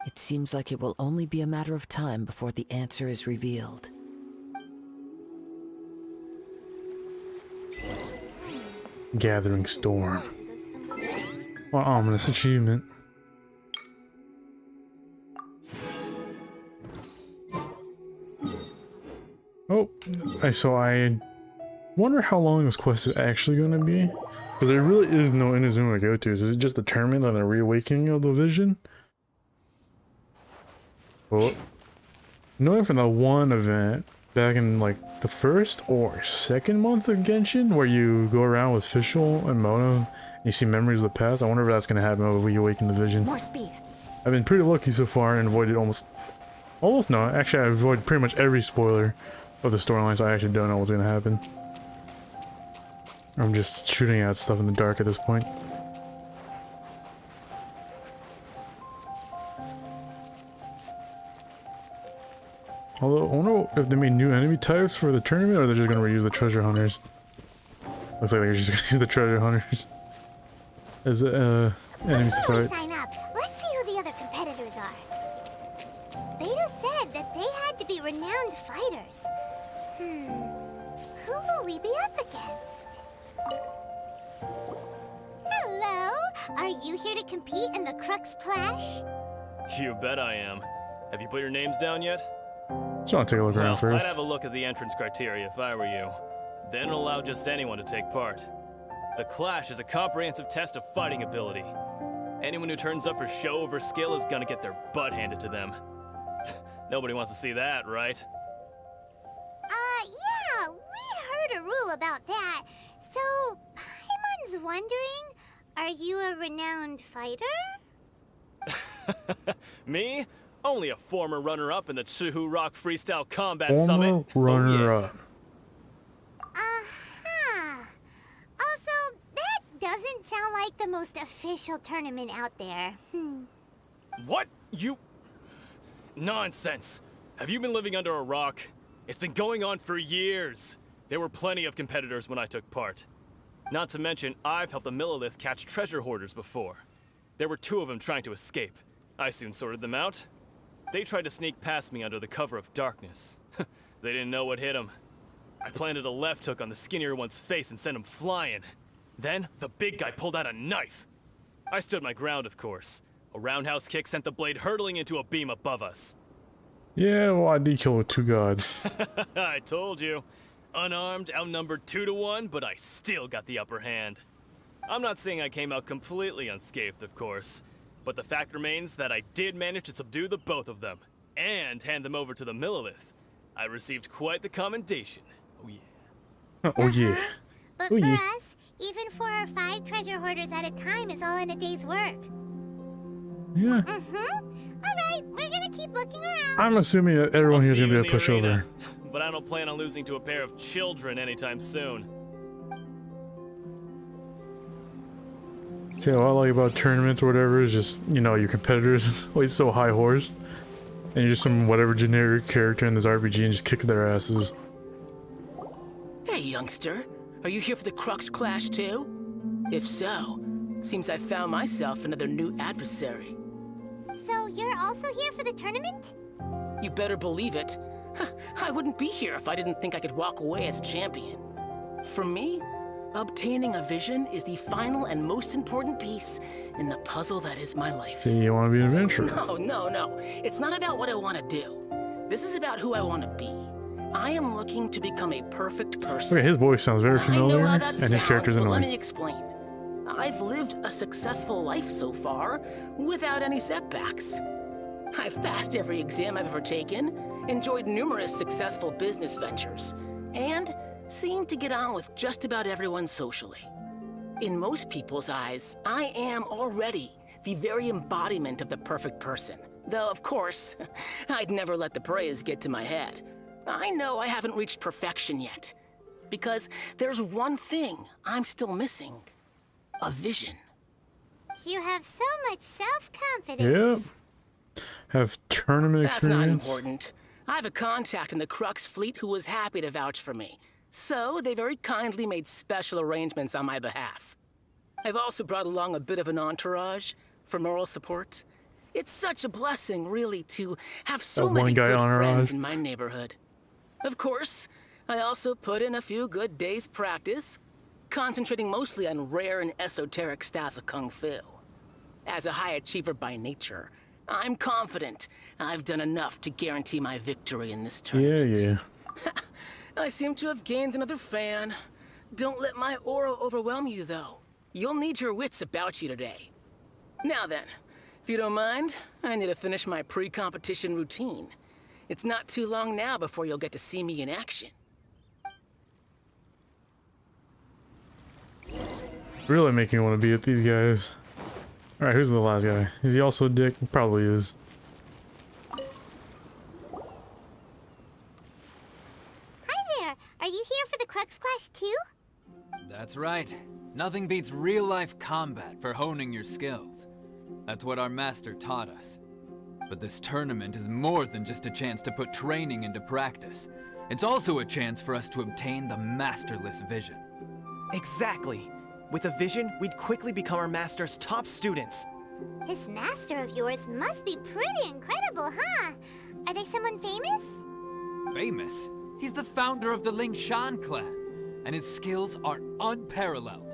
It seems like it will only be a matter of time before the answer is revealed. Gathering Storm. What ominous achievement. Oh, I wonder how long this quest is actually going to be. Because there really is no Inazuma to go to. Is it just the tournament and the reawakening of the vision? Well, knowing from the one event back in like the first or second month of Genshin, where you go around with Fischl and Mona, and you see memories of the past, I wonder if that's going to happen when we awaken the vision. More speed. I've been pretty lucky so far and avoided almost no, actually I avoided pretty much every spoiler of the storyline, so I actually don't know what's going to happen. I'm just shooting at stuff in the dark at this point. Although, I wonder if they made new enemy types for the tournament, or they're just going to reuse the treasure hunters. Looks like they're just going to use the treasure hunters as enemies to Before we fight. sign up, let's see who the other competitors are. Beto said that they had to be renowned fighters. Who will we be up against? Hello! Are you here to compete in the Crux Clash? You bet I am. Have you put your names down yet? Just want to take a look around Well, first. I'd have a look at the entrance criteria if I were you. Then allow just anyone to take part. The Clash is a comprehensive test of fighting ability. Anyone who turns up for show over skill is gonna get their butt handed to them. Nobody wants to see that, right? Yeah, we heard a rule about that. So, Paimon's wondering, are you a renowned fighter? Me? Only a former runner-up in the Chihu Rock Freestyle Combat Former Summit. runner-up. Uh-huh. Also, that doesn't sound like the most official tournament out there. What? You... Nonsense. Have you been living under a rock? It's been going on for years. There were plenty of competitors when I took part. Not to mention, I've helped the Millilith catch treasure hoarders before. There were 2 of them trying to escape. I soon sorted them out. They tried to sneak past me under the cover of darkness. They didn't know what hit them. I planted a left hook on the skinnier one's face and sent him flying. Then, the big guy pulled out a knife. I stood my ground, of course. A roundhouse kick sent the blade hurtling into a beam above us. Yeah, well, I did kill with 2 gods. I told you. Unarmed, outnumbered 2 to 1, but I still got the upper hand. I'm not saying I came out completely unscathed, of course, but the fact remains that I did manage to subdue the both of them, and hand them over to the Millilith. I received quite the commendation. Oh yeah. Oh yeah. But Oh, for yeah. us, even 4 or 5 treasure hoarders at a time is all in a day's work. Yeah. Alright, we're gonna keep looking around. I'm assuming that everyone I'll here's see gonna you be in a the arena, pushover. but I don't plan on losing to a pair of children anytime soon. See, what I like about tournaments or whatever is just, you know, your competitors always so high horsed. And you're just some whatever generic character in this RPG and just kick their asses. Hey, youngster. Are you here for the Crux Clash too? If so, seems I found myself another new adversary. So you're also here for the tournament? You better believe it. I wouldn't be here if I didn't think I could walk away as champion. For me, obtaining a vision is the final and most important piece in the puzzle that is my life. See, you want to be an adventurer. No. It's not about what I want to do. This is about who I want to be. I am looking to become a perfect person. Okay, his voice sounds very I familiar, know how that and his sounds, character's but let annoying. me explain. I've lived a successful life so far, without any setbacks. I've passed every exam I've ever taken, enjoyed numerous successful business ventures, and seem to get on with just about everyone socially. In most people's eyes, I am already the very embodiment of the perfect person. Though, of course, I'd never let the praise get to my head. I know I haven't reached perfection yet, because there's one thing I'm still missing. A vision. You have so much self-confidence. Yep. Have tournament That's experience. not important. I have a contact in the Crux fleet who was happy to vouch for me. So they very kindly made special arrangements on my behalf. I've also brought along a bit of an entourage for moral support. It's such a blessing, really, to have so That many one guy good entourage. friends in my neighborhood. Of course, I also put in a few good days' practice, concentrating mostly on rare and esoteric styles of Kung Fu. As a high achiever by nature, I'm confident I've done enough to guarantee my victory in this tournament. Yeah. I seem to have gained another fan. Don't let my aura overwhelm you, though. You'll need your wits about you today. Now then, if you don't mind, I need to finish my pre-competition routine. It's not too long now before you'll get to see me in action. Really making me want to be with these guys. Alright, who's the last guy? Is he also a dick? Probably is. Hi there. Are you here for the Crux Clash too? That's right. Nothing beats real-life combat for honing your skills. That's what our master taught us. But this tournament is more than just a chance to put training into practice. It's also a chance for us to obtain the masterless vision. Exactly. With a vision, we'd quickly become our master's top students. This master of yours must be pretty incredible, huh? Are they someone famous? Famous? He's the founder of the Lingshan clan, and his skills are unparalleled.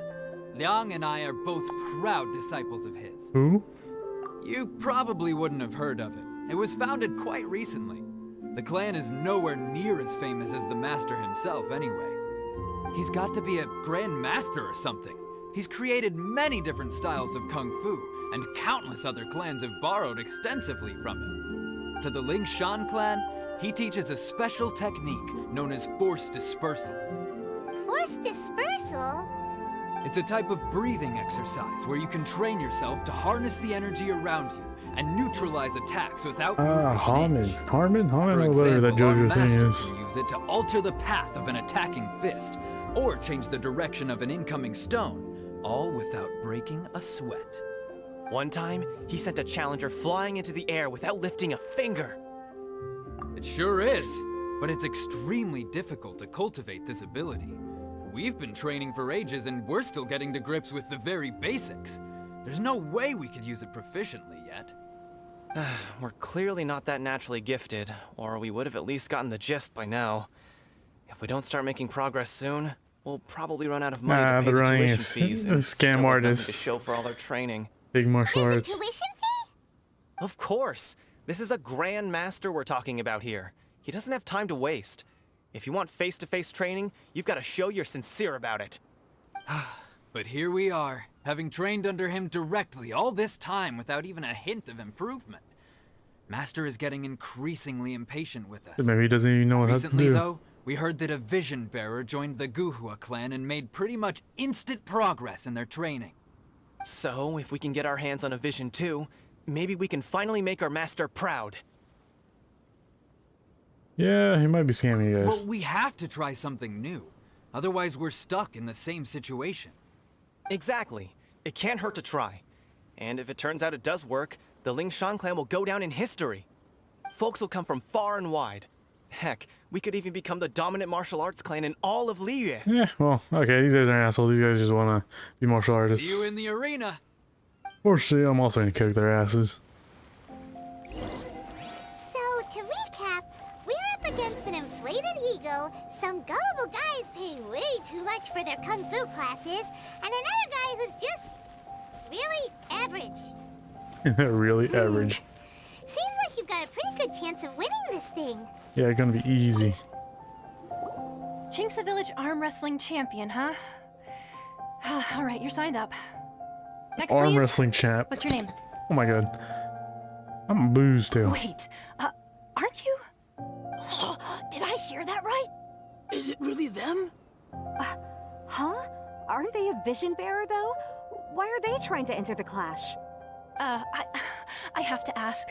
Liang and I are both proud disciples of his. Who? You probably wouldn't have heard of it. It was founded quite recently. The clan is nowhere near as famous as the master himself anyway. He's got to be a grand master or something. He's created many different styles of kung fu, and countless other clans have borrowed extensively from him. To the Lingshan clan, he teaches a special technique known as force dispersal. Force dispersal? It's a type of breathing exercise where you can train yourself to harness the energy around you and neutralize attacks without moving an inch. Harmon, For whatever that example, our JoJo thing master is. can use it to alter the path of an attacking fist, or change the direction of an incoming stone, all without breaking a sweat. One time, he sent a challenger flying into the air without lifting a finger. It sure is, but it's extremely difficult to cultivate this ability. We've been training for ages and we're still getting to grips with the very basics. There's no way we could use it proficiently yet. We're clearly not that naturally gifted, or we would have at least gotten the gist by now. If we don't start making progress soon, we'll probably run out of money to pay they're the running tuition a fees and scam still have nothing artist. to show for all our training. Big martial There's a arts. tuition fee? Of course! This is a Grand Master we're talking about here. He doesn't have time to waste. If you want face-to-face training, you've got to show you're sincere about it. But here we are, having trained under him directly all this time without even a hint of improvement. Master is getting increasingly impatient with us. Maybe he doesn't even know what Recently, to do. though, we heard that a Vision Bearer joined the Guhua clan and made pretty much instant progress in their training. So, if we can get our hands on a Vision too, maybe we can finally make our master proud. Yeah, he might be scamming you guys. Well, we have to try something new. Otherwise, we're stuck in the same situation. Exactly. It can't hurt to try. And if it turns out it does work, the Ling Shan clan will go down in history. Folks will come from far and wide. Heck, we could even become the dominant martial arts clan in all of Liyue. Yeah, well, okay, these guys are assholes. These guys just want to be martial artists. See you in the arena. Or see, I'm also going to kick their asses. So, to recap, we're up against an inflated ego, some gullible guys paying way too much for their kung fu classes, and another guy who's just really average. Really average. Seems like you've got a pretty good chance of winning this thing. Yeah, it's going to be easy. Chinksa Village arm wrestling champion, huh? All right, you're signed up. Next, Arm please. wrestling champ. What's your name? Oh my god. I'm booze too. Wait, aren't you? Did I hear that right? Is it really them? Huh? Aren't they a vision bearer, though? Why are they trying to enter the clash? I have to ask,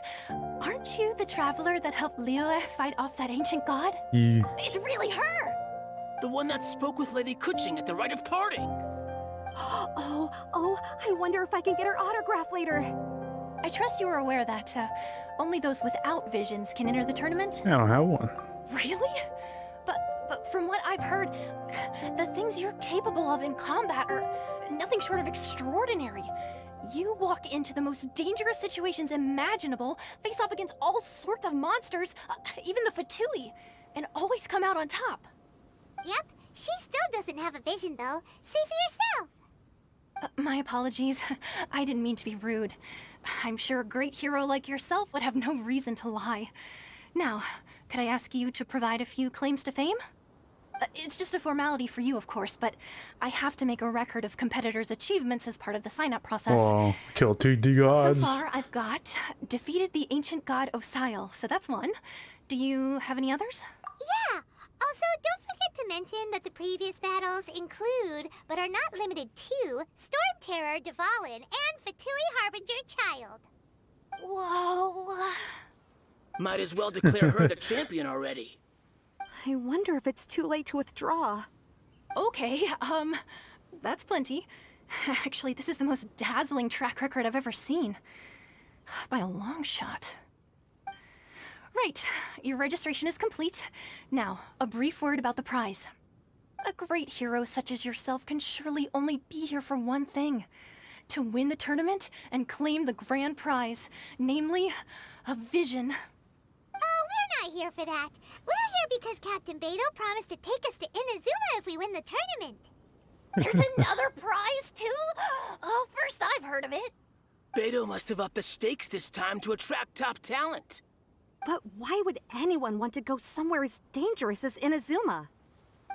aren't you the traveler that helped Liyue fight off that ancient god? Yeah. It's really her! The one that spoke with Lady Kuching at the rite of parting. Oh, I wonder if I can get her autograph later. I trust you are aware that, only those without visions can enter the tournament? I don't have one. Really? But from what I've heard, the things you're capable of in combat are nothing short of extraordinary. You walk into the most dangerous situations imaginable, face off against all sorts of monsters, even the Fatui, and always come out on top. Yep, she still doesn't have a vision, though. See for yourself. My apologies. I didn't mean to be rude. I'm sure a great hero like yourself would have no reason to lie. Now, could I ask you to provide a few claims to fame? It's just a formality for you, of course, but I have to make a record of competitors' achievements as part of the sign-up process. Oh, kill 2D gods. So far, I've got defeated the ancient god Osile, so that's one. Do you have any others? Yeah. Also, don't forget to mention that the previous battles include, but are not limited to, Storm Terror, Dvalin, and Fatui Harbinger Child. Whoa. Might as well declare her the champion already. I wonder if it's too late to withdraw. Okay, that's plenty. Actually, this is the most dazzling track record I've ever seen. By a long shot. Right, your registration is complete. Now, a brief word about the prize. A great hero such as yourself can surely only be here for one thing. To win the tournament and claim the grand prize, namely, a vision. Oh, we're not here for that. We're here because Captain Beto promised to take us to Inazuma if we win the tournament. There's another prize, too? Oh, first I've heard of it. Beto must have upped the stakes this time to attract top talent. But why would anyone want to go somewhere as dangerous as Inazuma?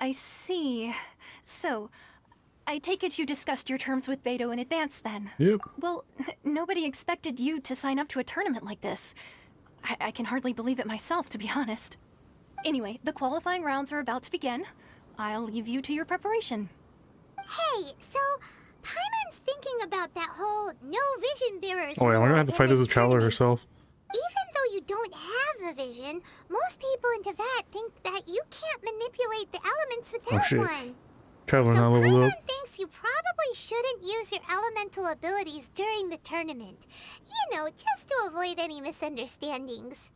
I see. So, I take it you discussed your terms with Beto in advance, then? Yep. Well, nobody expected you to sign up to a tournament like this. I can hardly believe it myself, to be honest. Anyway, the qualifying rounds are about to begin. I'll leave you to your preparation. Hey, so Paimon's thinking about that whole no vision bearers. Oh, yeah, we're gonna have to fight this with Traveler tournament. herself. Even though you don't have a vision, most people in Teyvat think that you can't manipulate the elements without shit. one. Traveler So not leveled Paimon up. thinks you probably shouldn't use your elemental abilities during the tournament. You know, just to avoid any misunderstandings.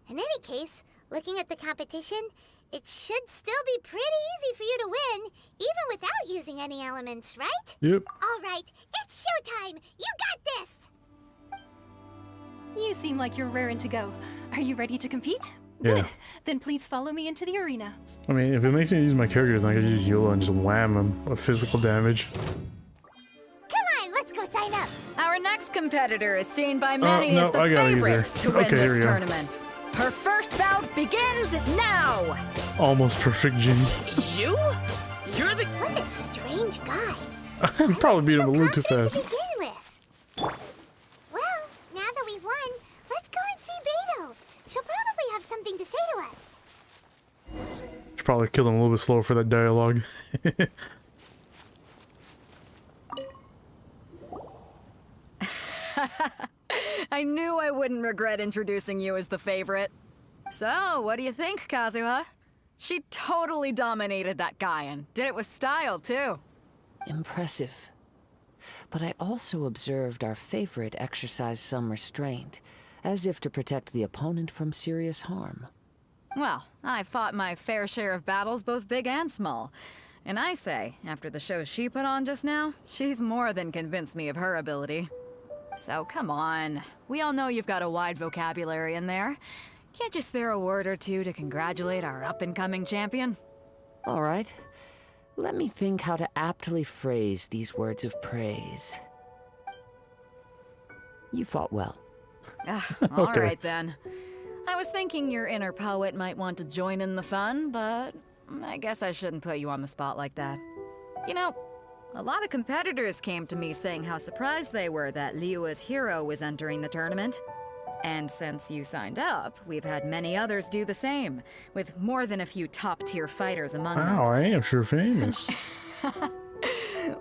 In any case, looking at the competition, it should still be pretty easy for you to win, even without using any elements, right? Yep. All right, it's showtime! You got this! You seem like you're raring to go. Are you ready to compete? Yeah. Good. Then please follow me into the arena. I mean, if it makes me use my characters, then I can just YOLO and just wham them with physical damage. Come on, let's go sign up! Our next competitor is seen by many no, as the I gotta use favorite her. to win Okay, here we this go. tournament. Her first bout begins now! Almost perfect Jin. You? You're the... What a strange guy. I probably beat him a little too fast. To begin with. Well, now that we've won, let's go and see Beto. She'll probably have something to say to us. Should probably kill him a little bit slower for that dialogue. I knew I wouldn't regret introducing you as the favorite. So, what do you think, Kazuha? She totally dominated that guy and did it with style, too. Impressive. But I also observed our favorite exercise some restraint, as if to protect the opponent from serious harm. Well, I fought my fair share of battles, both big and small. And I say, after the show she put on just now, she's more than convinced me of her ability. So come on. We all know you've got a wide vocabulary in there. Can't you spare a word or two to congratulate our up-and-coming champion? All right. Let me think how to aptly phrase these words of praise. You fought well. All right, then. I was thinking your inner poet might want to join in the fun, but I guess I shouldn't put you on the spot like that. You know, a lot of competitors came to me saying how surprised they were that Liyue's hero was entering the tournament. And since you signed up, we've had many others do the same, with more than a few top-tier fighters among them. Wow, I am sure famous.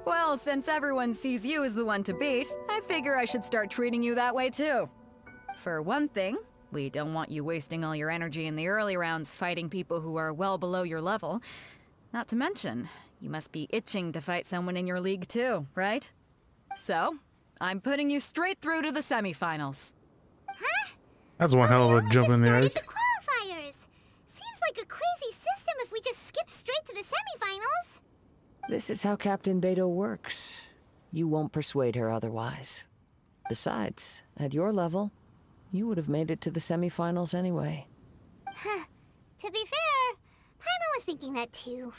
Well, since everyone sees you as the one to beat, I figure I should start treating you that way too. For one thing, we don't want you wasting all your energy in the early rounds fighting people who are well below your level. Not to mention, you must be itching to fight someone in your league too, right? So, I'm putting you straight through to the semifinals. Huh? That's one hell of a jump in the Started arc. the qualifiers. Seems like a crazy system if we just skip straight to the semifinals. This is how Captain Beto works. You won't persuade her otherwise. Besides, at your level, you would have made it to the semifinals anyway. Huh. To be fair, Paimon was thinking that too.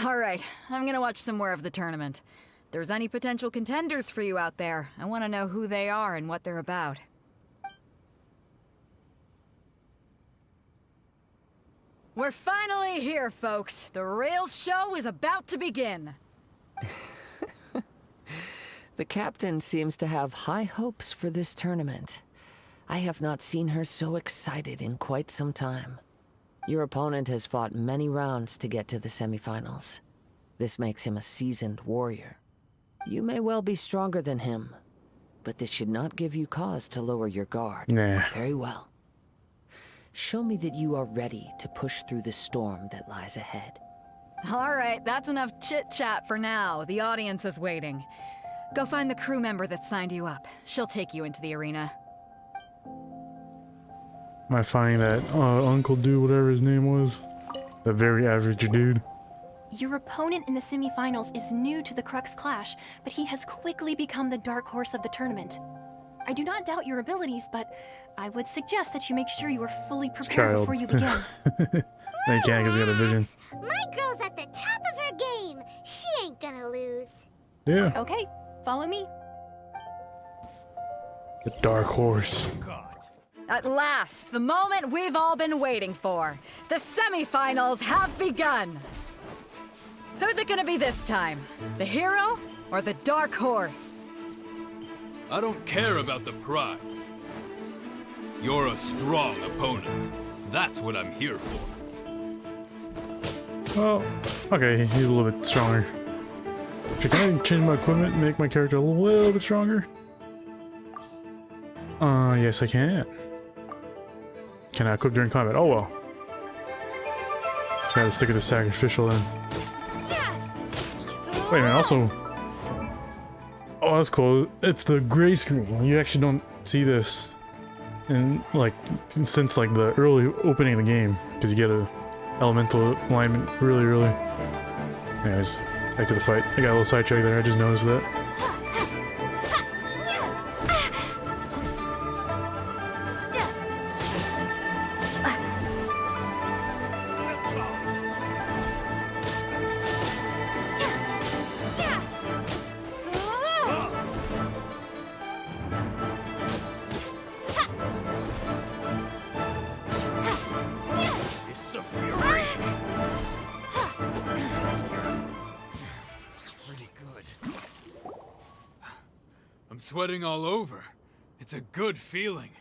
All right, I'm gonna watch some more of the tournament. If there's any potential contenders for you out there, I want to know who they are and what they're about. We're finally here, folks. The real show is about to begin. The captain seems to have high hopes for this tournament. I have not seen her so excited in quite some time. Your opponent has fought many rounds to get to the semifinals. This makes him a seasoned warrior. You may well be stronger than him, but this should not give you cause to lower your guard. Nah. Very well. Show me that you are ready to push through the storm that lies ahead. All right, that's enough chit-chat for now. The audience is waiting. Go find the crew member that signed you up. She'll take you into the arena. Am I finding that Uncle Dude, whatever his name was? The very average dude. Your opponent in the semifinals is new to the Crux Clash, but he has quickly become the dark horse of the tournament. I do not doubt your abilities, but I would suggest that you make sure you are fully prepared before you begin. No, you can't because he got a vision. My girl's at the top of her game. She ain't gonna lose. Yeah. Okay, follow me. The dark horse. At last, the moment we've all been waiting for. The semifinals have begun. Who's it gonna be this time? The hero or the dark horse? I don't care about the prize. You're a strong opponent. That's what I'm here for. Well, okay, he's a little bit stronger. Can I change my equipment and make my character a little bit stronger? Yes I can. Can I equip during combat? Oh well. Just gotta stick with the sacrificial then. Wait a minute, also... Oh, that's cool. It's the gray screen. You actually don't see this in, like, since, like, the early opening of the game. Because you get a elemental alignment really early. Anyways, back to the fight. I got a little sidetracked there, I just noticed that. I'm sweating all over. It's a good feeling.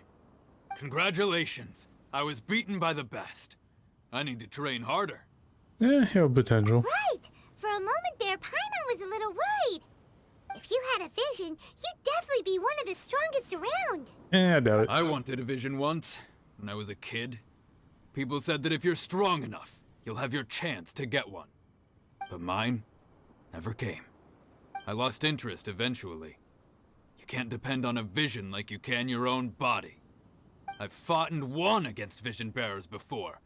Congratulations. I was beaten by the best. I need to train harder. Yeah, you have potential. Right! For a moment there, Paimon was a little worried. If you had a vision, you'd definitely be one of the strongest around. I doubt it. I wanted a vision once, when I was a kid. People said that if you're strong enough, you'll have your chance to get one. But mine never came. I lost interest eventually. You can't depend on a vision like you can your own body. I've fought and won against vision bearers before.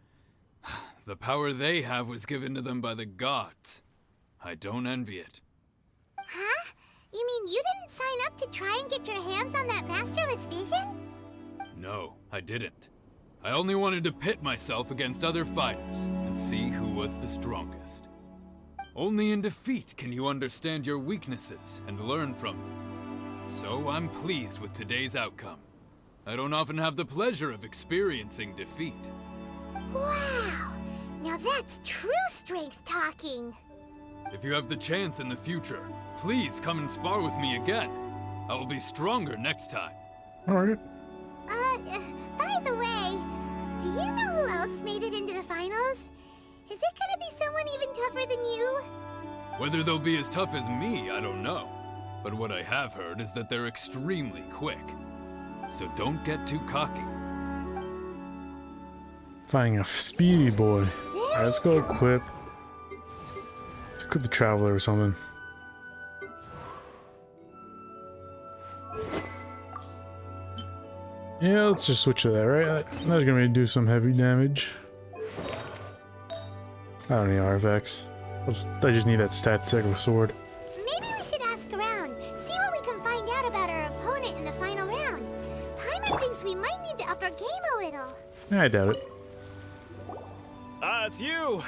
The power they have was given to them by the gods. I don't envy it. Huh? You mean you didn't sign up to try and get your hands on that masterless vision? No, I didn't. I only wanted to pit myself against other fighters and see who was the strongest. Only in defeat can you understand your weaknesses and learn from them. So I'm pleased with today's outcome. I don't often have the pleasure of experiencing defeat. Wow! Now that's true strength talking. If you have the chance in the future, please come and spar with me again. I will be stronger next time. Alright. By the way, do you know who else made it into the finals? Is it gonna be someone even tougher than you? Whether they'll be as tough as me, I don't know. But what I have heard is that they're extremely quick. So don't get too cocky. Finding a speedy boy. Alright, let's go equip. Let's equip the Traveler or something. Yeah, let's just switch to that, right? That's gonna do some heavy damage. I don't need artifacts. I just need that stat stack of a sword. Maybe we should ask around, see what we can find out about our opponent in the final round. Paimon thinks we might need to up our game a little. I doubt it. Ah, it's you!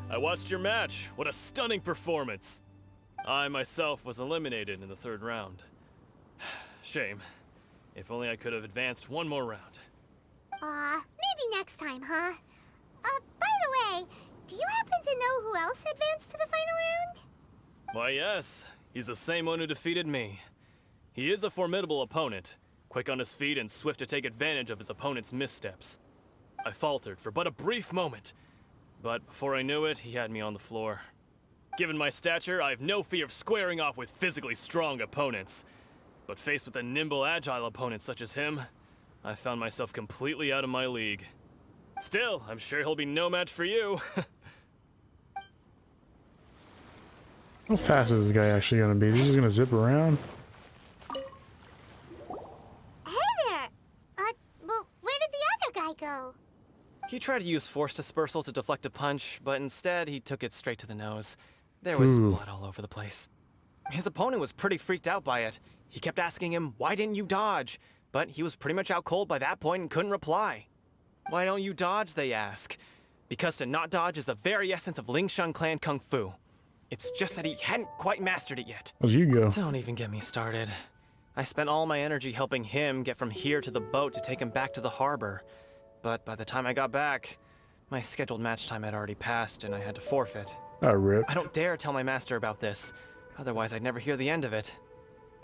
I watched your match. What a stunning performance. I myself was eliminated in the third round. Shame. If only I could have advanced one more round. Maybe next time, huh? By the way, do you happen to know who else advanced to the final round? Why, yes. He's the same one who defeated me. He is a formidable opponent, quick on his feet and swift to take advantage of his opponent's missteps. I faltered for but a brief moment, but before I knew it, he had me on the floor. Given my stature, I have no fear of squaring off with physically strong opponents. But faced with a nimble, agile opponent such as him, I found myself completely out of my league. Still, I'm sure he'll be no match for you. How fast is this guy actually gonna be? Is he just gonna zip around? Hey there! Well, where did the other guy go? He tried to use force dispersal to deflect a punch, but instead he took it straight to the nose. There was blood all over the place. His opponent was pretty freaked out by it. He kept asking him, "Why didn't you dodge?" But he was pretty much out cold by that point and couldn't reply. "Why don't you dodge?" they ask. Because to not dodge is the very essence of Lingshan clan kung fu. It's just that he hadn't quite mastered it yet. How's you go? Don't even get me started. I spent all my energy helping him get from here to the boat to take him back to the harbor. But by the time I got back, my scheduled match time had already passed and I had to forfeit. Oh, rip. I don't dare tell my master about this, otherwise I'd never hear the end of it.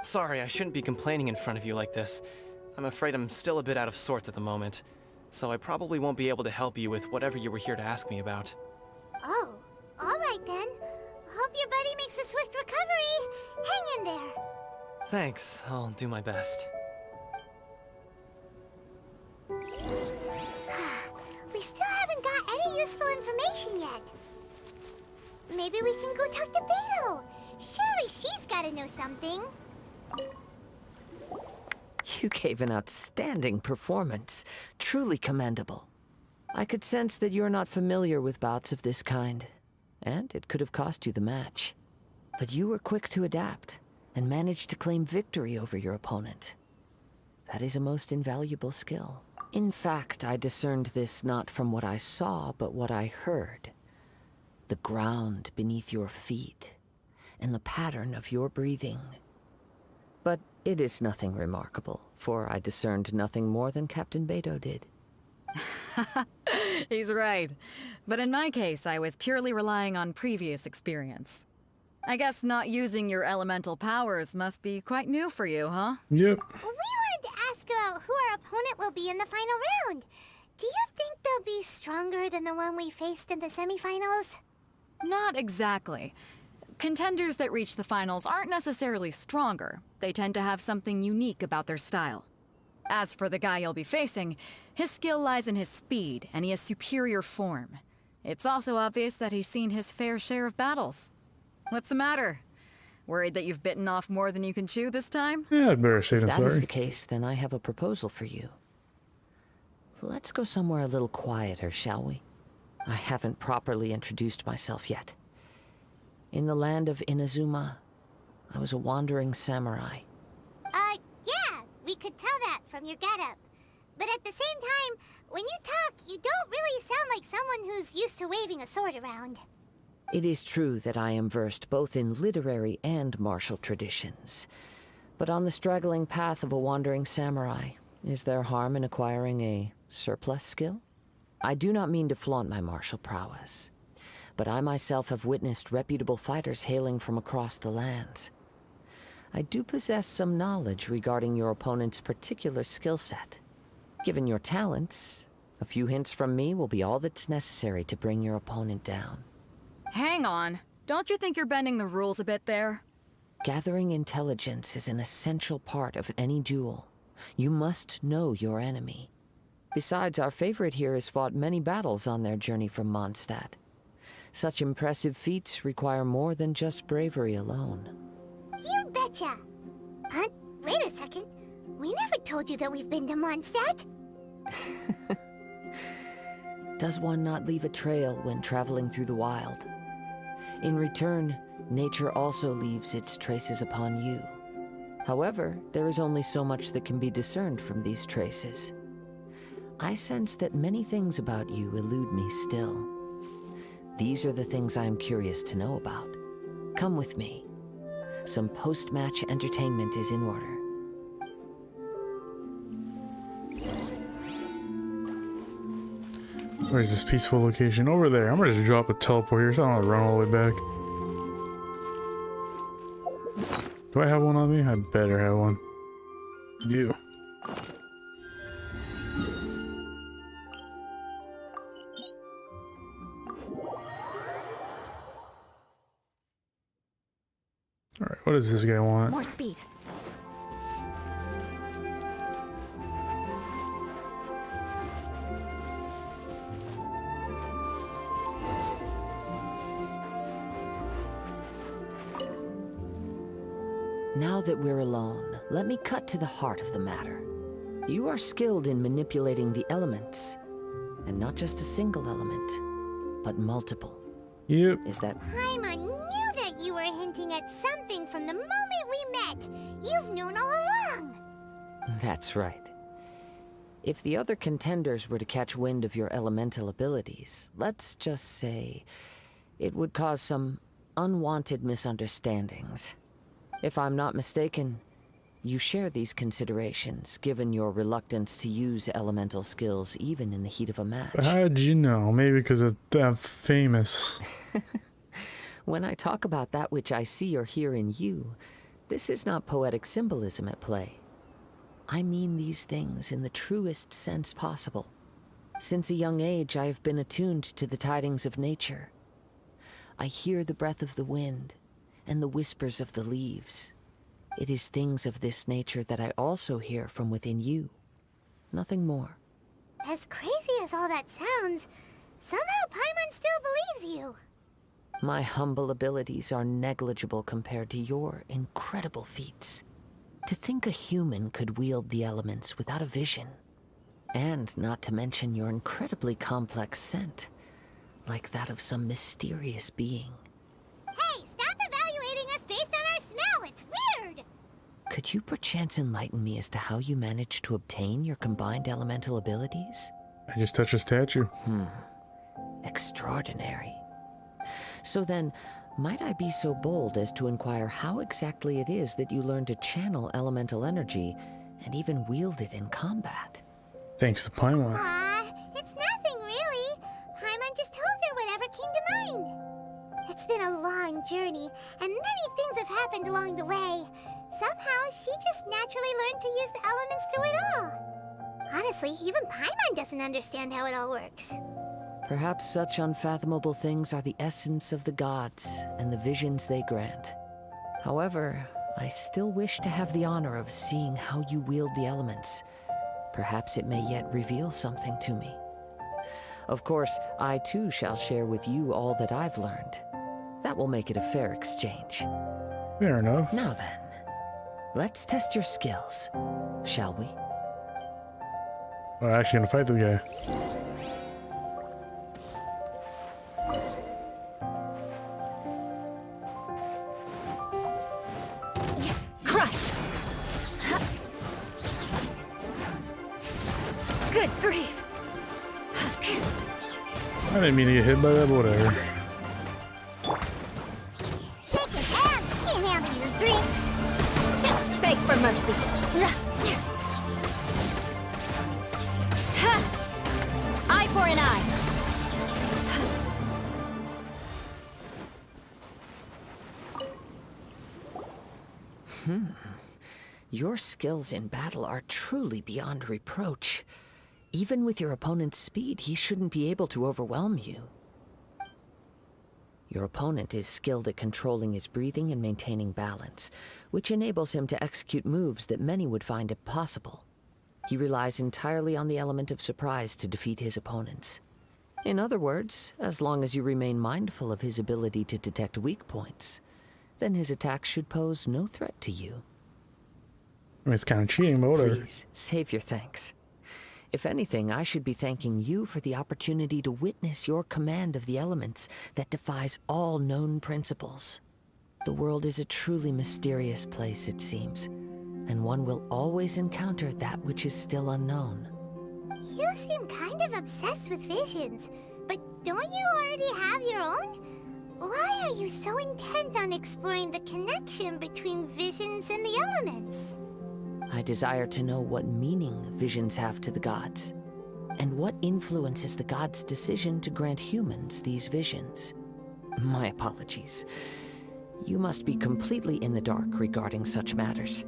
Sorry, I shouldn't be complaining in front of you like this. I'm afraid I'm still a bit out of sorts at the moment, so I probably won't be able to help you with whatever you were here to ask me about. Oh, alright then. Hope your buddy makes a swift recovery. Hang in there. Thanks, I'll do my best. We still haven't got any useful information yet. Maybe we can go talk to Beto. Surely she's gotta know something. You gave an outstanding performance. Truly commendable. I could sense that you're not familiar with bouts of this kind, and it could have cost you the match. But you were quick to adapt, and managed to claim victory over your opponent. That is a most invaluable skill. In fact, I discerned this not from what I saw, but what I heard. The ground beneath your feet, and the pattern of your breathing. But it is nothing remarkable, for I discerned nothing more than Captain Beto did. He's right. But in my case, I was purely relying on previous experience. I guess not using your elemental powers must be quite new for you, huh? Yep. We wanted to ask about who our opponent will be in the final round. Do you think they'll be stronger than the one we faced in the semifinals? Not exactly. Contenders that reach the finals aren't necessarily stronger. They tend to have something unique about their style. As for the guy you'll be facing, his skill lies in his speed, and he has superior form. It's also obvious that he's seen his fair share of battles. What's the matter? Worried that you've bitten off more than you can chew this time? Yeah, I'd better say If than that sorry. is the case, then I have a proposal for you. Let's go somewhere a little quieter, shall we? I haven't properly introduced myself yet. In the land of Inazuma, I was a wandering samurai. Yeah, we could tell that from your getup. But at the same time, when you talk, you don't really sound like someone who's used to waving a sword around. It is true that I am versed both in literary and martial traditions. But on the straggling path of a wandering samurai, is there harm in acquiring a surplus skill? I do not mean to flaunt my martial prowess, but I myself have witnessed reputable fighters hailing from across the lands. I do possess some knowledge regarding your opponent's particular skill set. Given your talents, a few hints from me will be all that's necessary to bring your opponent down. Hang on. Don't you think you're bending the rules a bit there? Gathering intelligence is an essential part of any duel. You must know your enemy. Besides, our favorite here has fought many battles on their journey from Mondstadt. Such impressive feats require more than just bravery alone. You betcha! Wait a second. We never told you that we've been to Mondstadt. Does one not leave a trail when traveling through the wild? In return, nature also leaves its traces upon you. However, there is only so much that can be discerned from these traces. I sense that many things about you elude me still. These are the things I am curious to know about. Come with me. Some post-match entertainment is in order. Where's this peaceful location? Over there. I'm gonna just drop a teleport here so I don't have to run all the way back. Do I have one on me? I better have one. You. Alright, what does this guy want? More speed. Now that we're alone, let me cut to the heart of the matter. You are skilled in manipulating the elements. And not just a single element, but multiple. Yep. Is that... Paimon knew that you were hinting at something from the moment we met. You've known all along. That's right. If the other contenders were to catch wind of your elemental abilities, let's just say it would cause some unwanted misunderstandings. If I'm not mistaken, you share these considerations, given your reluctance to use elemental skills even in the heat of a match. How'd you know? Maybe because I'm famous. When I talk about that which I see or hear in you, this is not poetic symbolism at play. I mean these things in the truest sense possible. Since a young age, I have been attuned to the tidings of nature. I hear the breath of the wind and the whispers of the leaves. It is things of this nature that I also hear from within you. Nothing more. As crazy as all that sounds, somehow Paimon still believes you. My humble abilities are negligible compared to your incredible feats. To think a human could wield the elements without a vision. And not to mention your incredibly complex scent, like that of some mysterious being. Hey, stop evaluating us based on our smell! It's weird! Could you perchance enlighten me as to how you managed to obtain your combined elemental abilities? I just touched a statue. Extraordinary. So then, might I be so bold as to inquire how exactly it is that you learned to channel elemental energy and even wield it in combat? Thanks to Paimon. It's nothing really. Paimon just told her whatever came to mind. It's been a long journey, and many things have happened along the way. Somehow, she just naturally learned to use the elements through it all. Honestly, even Paimon doesn't understand how it all works. Perhaps such unfathomable things are the essence of the gods and the visions they grant. However, I still wish to have the honor of seeing how you wield the elements. Perhaps it may yet reveal something to me. Of course, I too shall share with you all that I've learned. That will make it a fair exchange. Fair enough. Now then, let's test your skills, shall we? I'm actually gonna fight this guy. Crush! Good grief! I didn't mean to get hit by that, but whatever. Shake his hands! Can't handle your drink! Beg for mercy! Eye for an eye! Your skills in battle are truly beyond reproach. Even with your opponent's speed, he shouldn't be able to overwhelm you. Your opponent is skilled at controlling his breathing and maintaining balance, which enables him to execute moves that many would find impossible. He relies entirely on the element of surprise to defeat his opponents. In other words, as long as you remain mindful of his ability to detect weak points, then his attacks should pose no threat to you. I mean, it's kind of cheating, but whatever. Please, save your thanks. If anything, I should be thanking you for the opportunity to witness your command of the elements that defies all known principles. The world is a truly mysterious place, it seems, and one will always encounter that which is still unknown. You seem kind of obsessed with visions, but don't you already have your own? Why are you so intent on exploring the connection between visions and the elements? I desire to know what meaning visions have to the gods, and what influences the gods' decision to grant humans these visions. My apologies. You must be completely in the dark regarding such matters.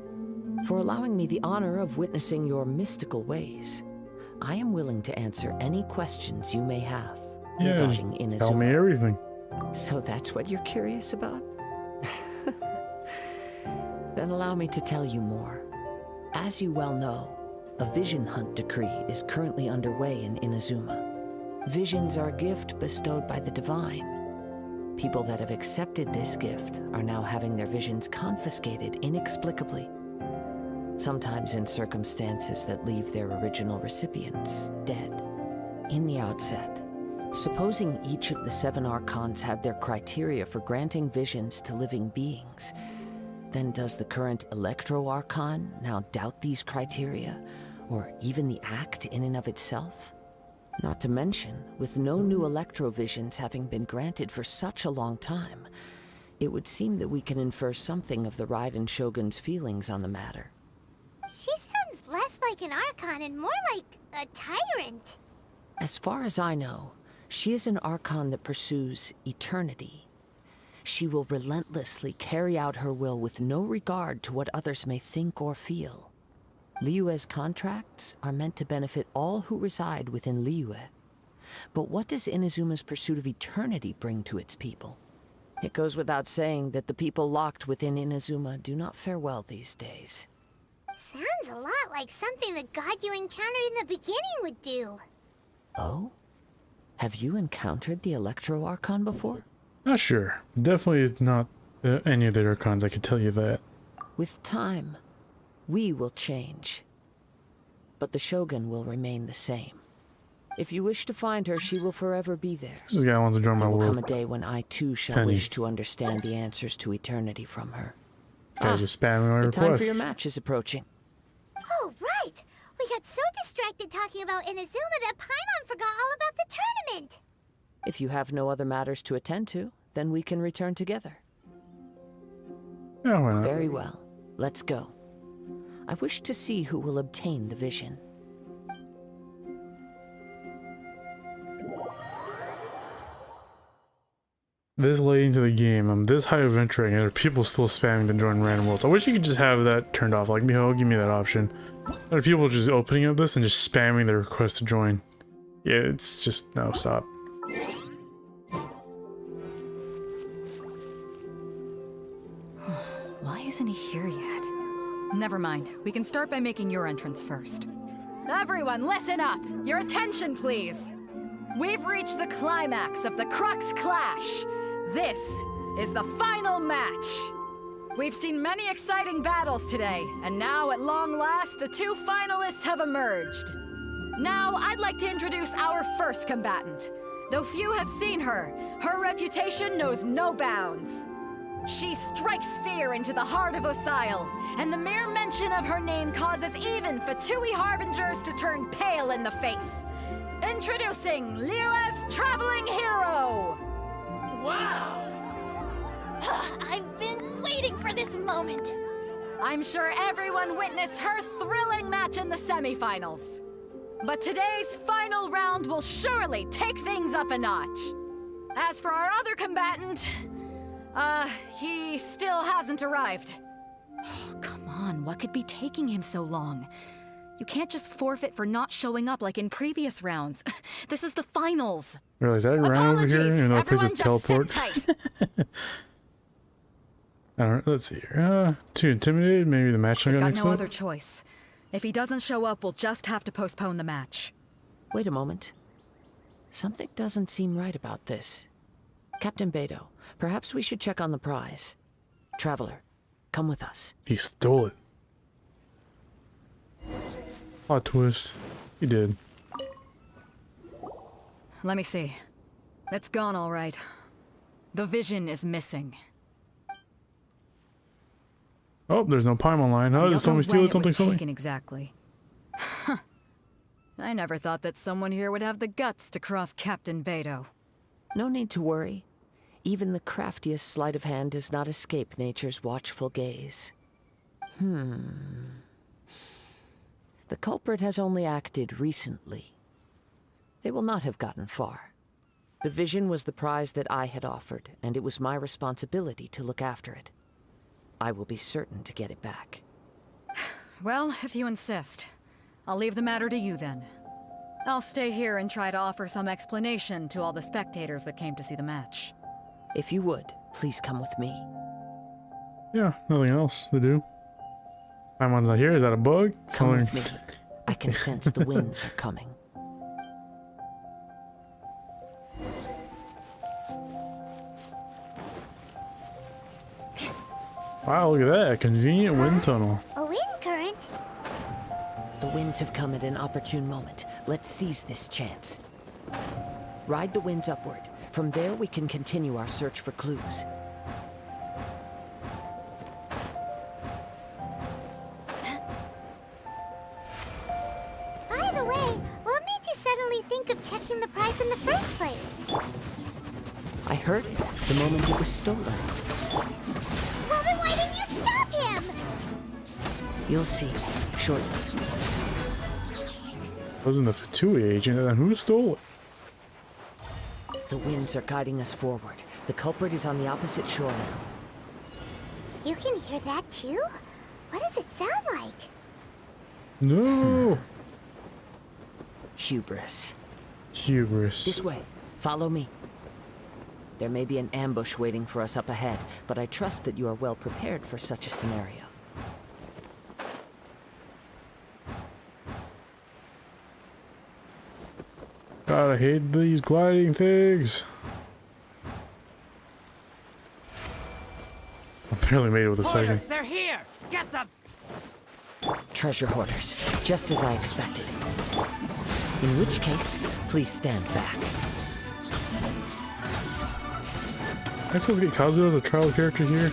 For allowing me the honor of witnessing your mystical ways, I am willing to answer any questions you may have regarding Inazuma. Tell me everything. So that's what you're curious about? Then allow me to tell you more. As you well know, a vision hunt decree is currently underway in Inazuma. Visions are a gift bestowed by the divine. People that have accepted this gift are now having their visions confiscated inexplicably. Sometimes in circumstances that leave their original recipients dead. In the outset, supposing each of the 7 archons had their criteria for granting visions to living beings, then does the current Electro-Archon now doubt these criteria, or even the act in and of itself? Not to mention, with no new Electro-Visions having been granted for such a long time, it would seem that we can infer something of the Ryzen Shogun's feelings on the matter. She sounds less like an Archon and more like a tyrant. As far as I know, she is an Archon that pursues eternity. She will relentlessly carry out her will with no regard to what others may think or feel. Liyue's contracts are meant to benefit all who reside within Liyue. But what does Inazuma's pursuit of eternity bring to its people? It goes without saying that the people locked within Inazuma do not fare well these days. Sounds a lot like something the god you encountered in the beginning would do. Oh? Have you encountered the Electro Archon before? Not sure. Definitely not any of the Archons, I can tell you that. With time, we will change. But the Shogun will remain the same. If you wish to find her, she will forever be there. This guy wants to join my There will world. come a day when I too shall Penny. wish to understand the answers to eternity from her. This guy's just spamming my The time for your requests. match is approaching. Oh, right! We got so distracted talking about Inazuma that Paimon forgot all about the tournament! If you have no other matters to attend to, then we can return together. Yeah, why not? Very well. Let's go. I wish to see who will obtain the vision. This late into the game, I'm this high adventuring, and there are people still spamming to join random worlds. I wish you could just have that turned off. Like, Miho, give me that option. There are people just opening up this and just spamming the request to join. Yeah, it's just, no, stop. Why isn't he here yet? Never mind. We can start by making your entrance first. Everyone, listen up! Your attention, please! We've reached the climax of the Crux Clash! This is the final match! We've seen many exciting battles today, and now, at long last, the two finalists have emerged. Now, I'd like to introduce our first combatant. Though few have seen her, her reputation knows no bounds. She strikes fear into the heart of Osile, and the mere mention of her name causes even Fatui Harbingers to turn pale in the face. Introducing Liyue's Traveling Hero! Wow! I've been waiting for this moment. I'm sure everyone witnessed her thrilling match in the semifinals. But today's final round will surely take things up a notch. As for our other combatant, he still hasn't arrived. Oh, come on, what could be taking him so long? You can't just forfeit for not showing up like in previous rounds. This is the finals. Realize I ran over here, even though I placed a Everyone just teleport. sit tight. Alright, let's see here. Too intimidated? Maybe the match I We've got got next no up? other choice. If he doesn't show up, we'll just have to postpone the match. Wait a moment. Something doesn't seem right about this. Captain Beidou, perhaps we should check on the prize. Traveler, come with us. He stole it. Plot twist. He did. Let me see. It's gone all right. The vision is missing. Oh, there's no Paimon line. We How don't did somebody know steal when it? Something, was something? taken exactly. I never thought that someone here would have the guts to cross Captain Beidou. No need to worry. Even the craftiest sleight of hand does not escape nature's watchful gaze. The culprit has only acted recently. They will not have gotten far. The vision was the prize that I had offered, and it was my responsibility to look after it. I will be certain to get it back. Well, if you insist. I'll leave the matter to you then. I'll stay here and try to offer some explanation to all the spectators that came to see the match. If you would, please come with me. Yeah, nothing else to do. Paimon's not here. Is that a bug? Come with me. I can sense the winds are coming. Wow, look at that. A convenient wind tunnel. A wind current? The winds have come at an opportune moment. Let's seize this chance. Ride the winds upward. From there, we can continue our search for clues. By the way, what made you suddenly think of checking the prize in the first place? I heard it the moment it was stolen. Well, then why didn't you stop him? You'll see shortly. Wasn't the Fatui agent, and then who stole it? The winds are guiding us forward. The culprit is on the opposite shore now. You can hear that too? What does it sound like? No! Hubris. Hubris. This way. Follow me. There may be an ambush waiting for us up ahead, but I trust that you are well prepared for such a scenario. God, I hate these gliding things. I barely made it with a second. They're here! Get them! Treasure hoarders, just as I expected. In which case, please stand back. Am I supposed to get Kazuha as a trial character here?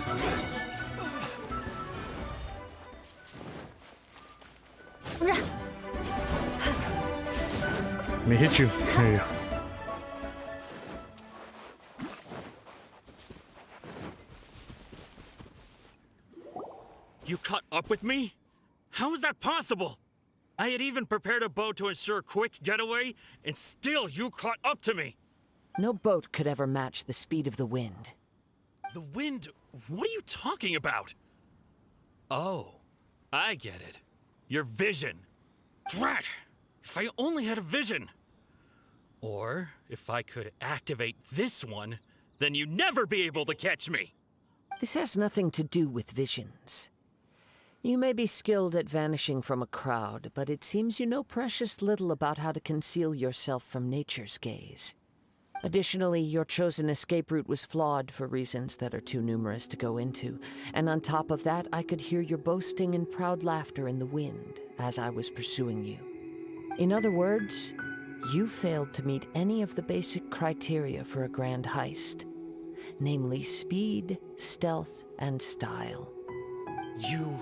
Let me hit you. There you go. You caught up with me? How is that possible? I had even prepared a boat to ensure a quick getaway, and still you caught up to me. No boat could ever match the speed of the wind. The wind? What are you talking about? Oh, I get it. Your vision. Drat! If I only had a vision. Or, if I could activate this one, then you'd never be able to catch me. This has nothing to do with visions. You may be skilled at vanishing from a crowd, but it seems you know precious little about how to conceal yourself from nature's gaze. Additionally, your chosen escape route was flawed for reasons that are too numerous to go into, and on top of that, I could hear your boasting and proud laughter in the wind as I was pursuing you. In other words, you failed to meet any of the basic criteria for a grand heist, namely speed, stealth, and style. You...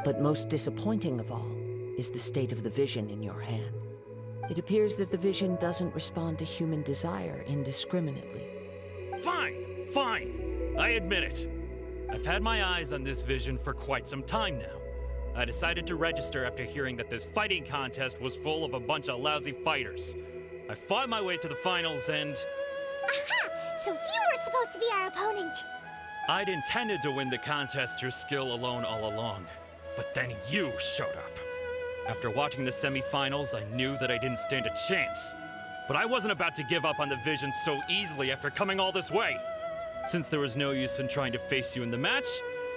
But most disappointing of all is the state of the vision in your hand. It appears that the vision doesn't respond to human desire indiscriminately. Fine. I admit it. I've had my eyes on this vision for quite some time now. I decided to register after hearing that this fighting contest was full of a bunch of lousy fighters. I fought my way to the finals and... Aha! So you were supposed to be our opponent. I'd intended to win the contest through skill alone all along. But then you showed up. After watching the semi-finals, I knew that I didn't stand a chance. But I wasn't about to give up on the vision so easily after coming all this way. Since there was no use in trying to face you in the match,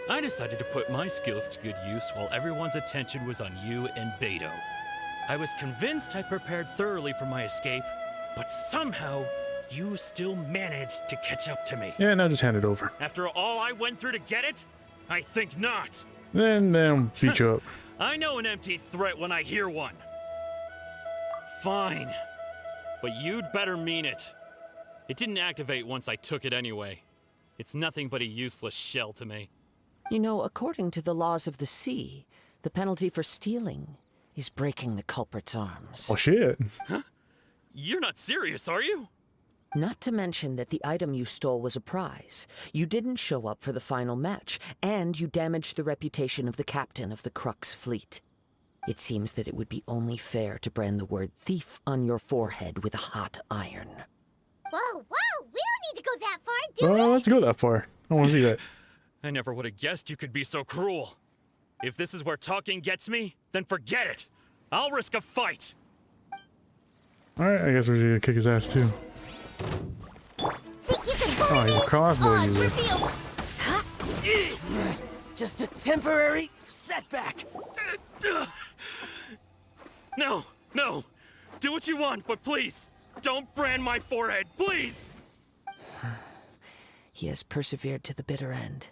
I decided to put my skills to good use while everyone's attention was on you and Beto. I was convinced I prepared thoroughly for my escape, but somehow you still managed to catch up to me. Yeah, now just hand it over. After all I went through to get it? I think not. Then they'll beat you up. I know an empty threat when I hear one. Fine. But you'd better mean it. It didn't activate once I took it anyway. It's nothing but a useless shell to me. You know, according to the laws of the sea, the penalty for stealing is breaking the culprit's arms. Oh, shit. Huh? You're not serious, are you? Not to mention that the item you stole was a prize. You didn't show up for the final match, and you damaged the reputation of the captain of the Crux fleet. It seems that it would be only fair to brand the word thief on your forehead with a hot iron. Whoa, we don't need to go that far, do we? Well, let's go that far. I want to see that. I never would have guessed you could be so cruel. If this is where talking gets me, then forget it. I'll risk a fight. Alright, I guess we're gonna kick his ass too. Think you can bully Oh, he's a crossbow user. Just a temporary setback. No. Do what you want, but please, don't brand my forehead, please! He has persevered to the bitter end,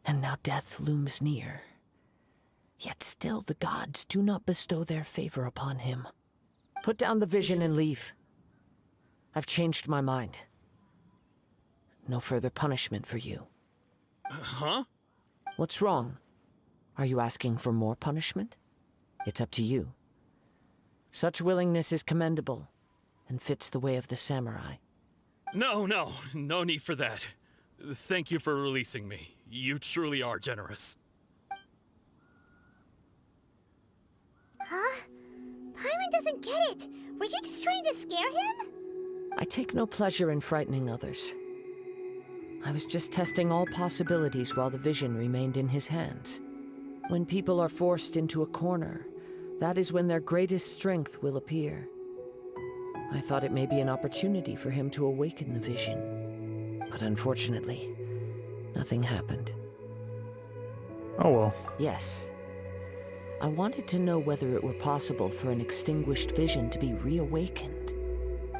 and now death looms near. Yet still the gods do not bestow their favor upon him. Put down the vision and leave. I've changed my mind. No further punishment for you. Huh? What's wrong? Are you asking for more punishment? It's up to you. Such willingness is commendable, and fits the way of the samurai. No need for that. Thank you for releasing me. You truly are generous. Huh? Paimon doesn't get it. Were you just trying to scare him? I take no pleasure in frightening others. I was just testing all possibilities while the vision remained in his hands. When people are forced into a corner, that is when their greatest strength will appear. I thought it may be an opportunity for him to awaken the vision. But unfortunately, nothing happened. Oh well. Yes. I wanted to know whether it were possible for an extinguished vision to be reawakened.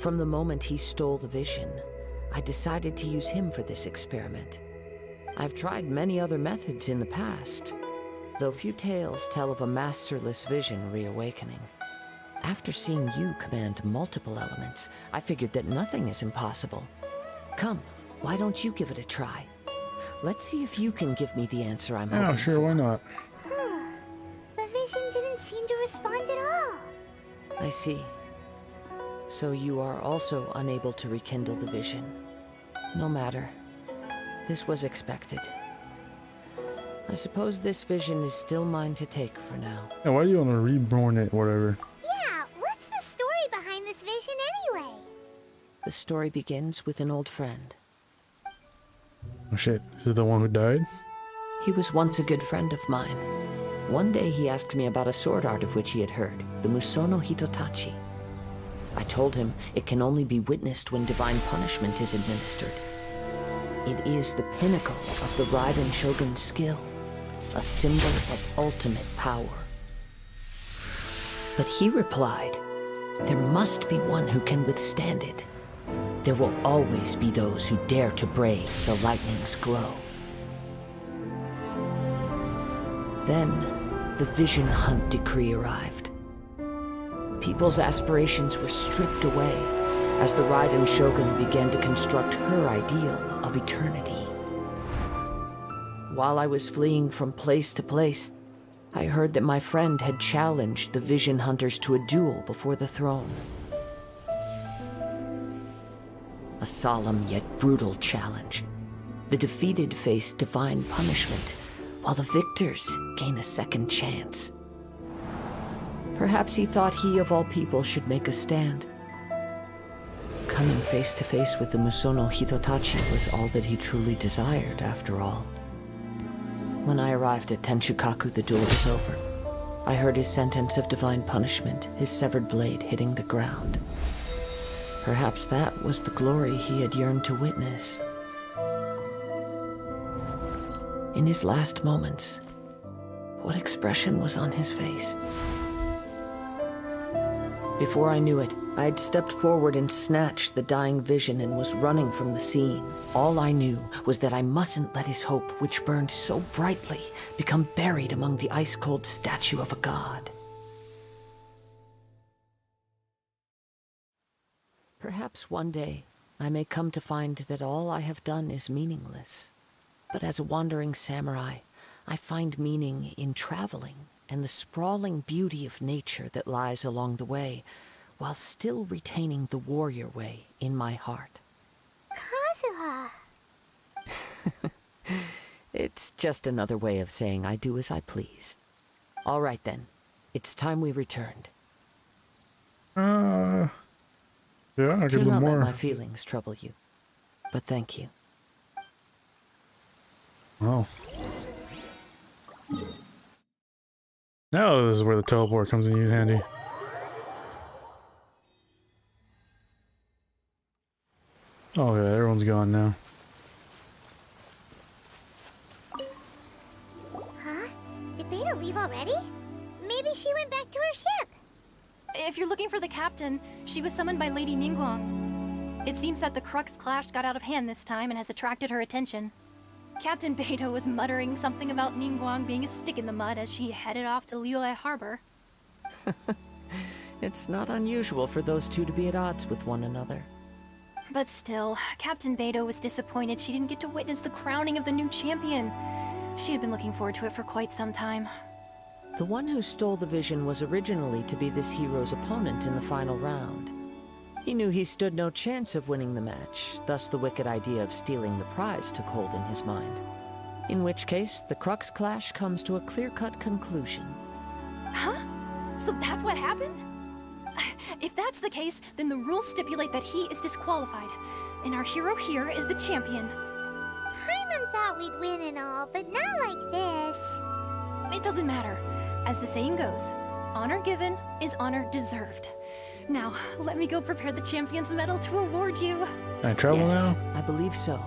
From the moment he stole the vision, I decided to use him for this experiment. I've tried many other methods in the past, though few tales tell of a masterless vision reawakening. After seeing you command multiple elements, I figured that nothing is impossible. Come, why don't you give it a try? Let's see if you can give me the answer I'm hoping Yeah, sure, for. why not? The vision didn't seem to respond at all. I see. So you are also unable to rekindle the vision. No matter. This was expected. I suppose this vision is still mine to take for now. Yeah, why do you want to reborn it, whatever? Yeah, what's the story behind this vision anyway? The story begins with an old friend. Oh shit, is it the one who died? He was once a good friend of mine. One day he asked me about a sword art of which he had heard, the Musono Hitotachi. I told him it can only be witnessed when divine punishment is administered. It is the pinnacle of the Ryzen Shogun's skill, a symbol of ultimate power. But he replied, there must be one who can withstand it. There will always be those who dare to brave the lightning's glow. Then, the Vision Hunt decree arrived. People's aspirations were stripped away as the Ryzen Shogun began to construct her ideal of eternity. While I was fleeing from place to place, I heard that my friend had challenged the Vision Hunters to a duel before the throne. A solemn yet brutal challenge. The defeated face divine punishment, while the victors gain a second chance. Perhaps he thought he of all people should make a stand. Coming face to face with the Musono Hitotachi was all that he truly desired, after all. When I arrived at Tenshukaku, the duel was over. I heard his sentence of divine punishment, his severed blade hitting the ground. Perhaps that was the glory he had yearned to witness. In his last moments, what expression was on his face? Before I knew it, I had stepped forward and snatched the dying vision and was running from the scene. All I knew was that I mustn't let his hope, which burned so brightly, become buried among the ice-cold statue of a god. Perhaps one day, I may come to find that all I have done is meaningless. But as a wandering samurai, I find meaning in traveling and the sprawling beauty of nature that lies along the way, while still retaining the warrior way in my heart. Kazuha! It's just another way of saying I do as I please. All right then, it's time we returned. Yeah, I could Do a not little let more. my feelings trouble you, but thank you. Oh. Now this is where the teleport comes in handy. Oh yeah, everyone's gone now. Huh? Did Beta leave already? Maybe she went back to her ship. If you're looking for the captain, she was summoned by Lady Ningguang. It seems that the Crux clash got out of hand this time and has attracted her attention. Captain Beidou was muttering something about Ningguang being a stick in the mud as she headed off to Liyue Harbor. It's not unusual for those two to be at odds with one another. But still, Captain Beidou was disappointed she didn't get to witness the crowning of the new champion. She had been looking forward to it for quite some time. The one who stole the vision was originally to be this hero's opponent in the final round. He knew he stood no chance of winning the match, thus the wicked idea of stealing the prize took hold in his mind. In which case, the Crux clash comes to a clear-cut conclusion. Huh? So that's what happened? If that's the case, then the rules stipulate that he is disqualified, and our hero here is the champion. Hyman thought we'd win and all, but not like this. It doesn't matter. As the saying goes, honor given is honor deserved. Now, let me go prepare the Champion's Medal to award you. Can I travel now? I believe so.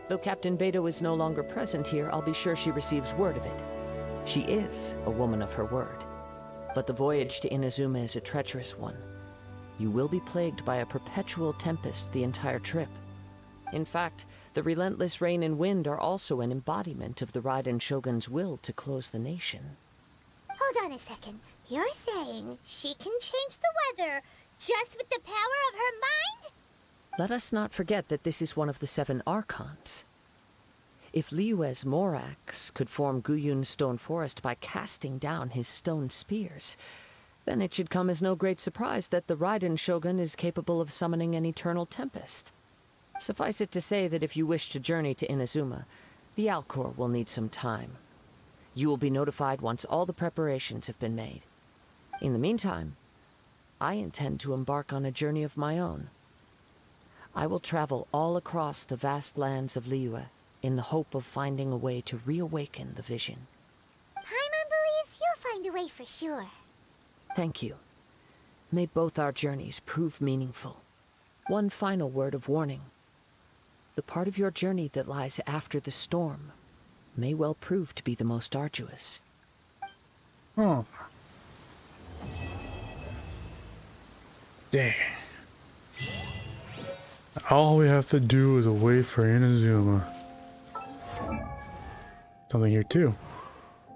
Though Captain Beto is no longer present here, I'll be sure she receives word of it. She is a woman of her word. But the voyage to Inazuma is a treacherous one. You will be plagued by a perpetual tempest the entire trip. In fact, the relentless rain and wind are also an embodiment of the Raiden Shogun's will to close the nation. Hold on a second. You're saying she can change the weather just with the power of her mind? Let us not forget that this is one of the 7 Archons. If Liyue's Morax could form Guyun's stone forest by casting down his stone spears, then it should come as no great surprise that the Raiden Shogun is capable of summoning an eternal tempest. Suffice it to say that if you wish to journey to Inazuma, the Alcor will need some time. You will be notified once all the preparations have been made. In the meantime, I intend to embark on a journey of my own. I will travel all across the vast lands of Liyue in the hope of finding a way to reawaken the vision. Paimon believes you'll find a way for sure. Thank you. May both our journeys prove meaningful. One final word of warning. The part of your journey that lies after the storm may well prove to be the most arduous. Oh. Dang. All we have to do is wait for Inazuma. Something here too.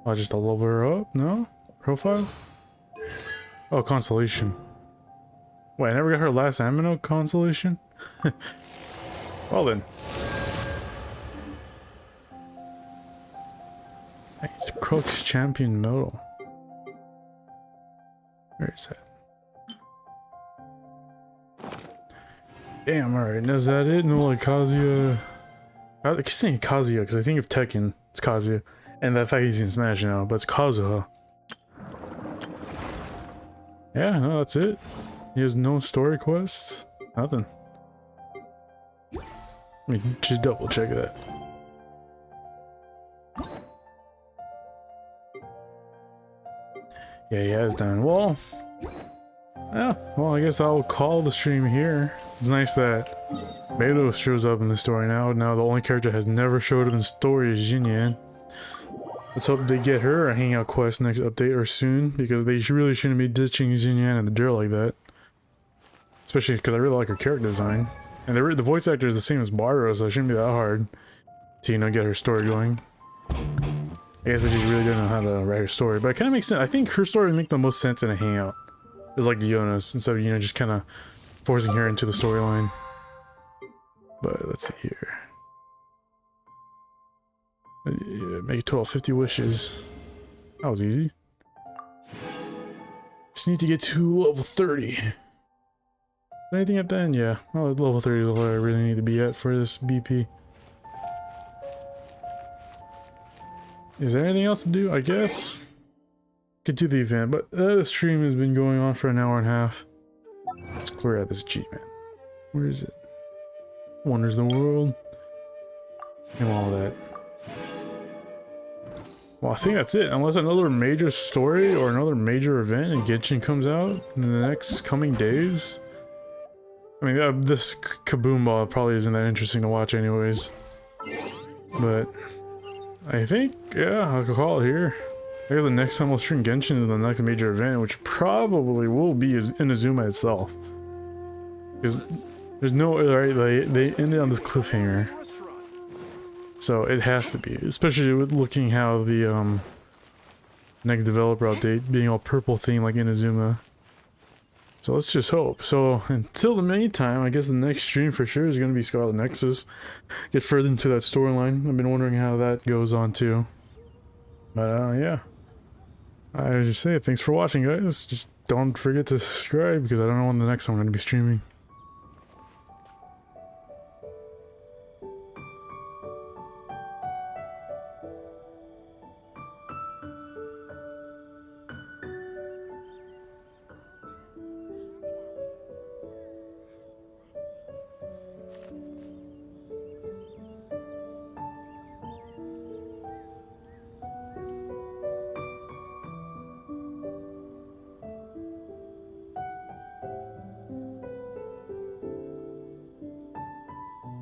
I'll just level her up, no? Profile? Oh, constellation. Wait, I never got her last Amino constellation? Well then. It's Crux Champion Medal. Where is that? Damn, alright, is that it? No, like Kazuha. I keep saying Kazuha because I think of Tekken, it's Kazuha. And the fact he's in Smash now, but it's Kazuha. Yeah, no, that's it. He has no story quests. Nothing. Let me just double check that. Yeah, he has done. Well, yeah, well, I guess I'll call the stream here. It's nice that Beto shows up in the story now. Now the only character that has never showed up in the story is Jinyan. Let's hope they get her a hangout quest next update or soon, because they really shouldn't be ditching Jinyan in the dirt like that. Especially because I really like her character design. And the voice actor is the same as Barbara, so it shouldn't be that hard to, you know, get her story going. I guess I just really don't know how to write her story, but it kind of makes sense. I think her story would make the most sense in a hangout. It's like Jonas, instead of, you know, just kind of forcing her into the storyline. But let's see here. Make a total of 50 wishes. That was easy. Just need to get to level 30. Anything at the end? Yeah. Oh, level 30 is what I really need to be at for this BP. Is there anything else to do? I guess. Get to the event, but the stream has been going on for an hour and a half. Let's clear out this achievement. Where is it? Wonders the world. And all that. Well, I think that's it. Unless another major story or another major event in Genshin comes out in the next coming days. I mean, this Kaboom Ball probably isn't that interesting to watch anyways. But I think, yeah, I'll call it here. I guess the next time we'll stream Genshin is the next major event, which probably will be Inazuma itself. Because there's no, right, they ended on this cliffhanger. So it has to be, especially with looking how the next developer update being all purple theme like Inazuma. So let's just hope. So until the meantime, I guess the next stream for sure is going to be Scarlet Nexus. Get further into that storyline. I've been wondering how that goes on too. But yeah. I just say thanks for watching, guys. Just don't forget to subscribe because I don't know when the next time I'm going to be streaming.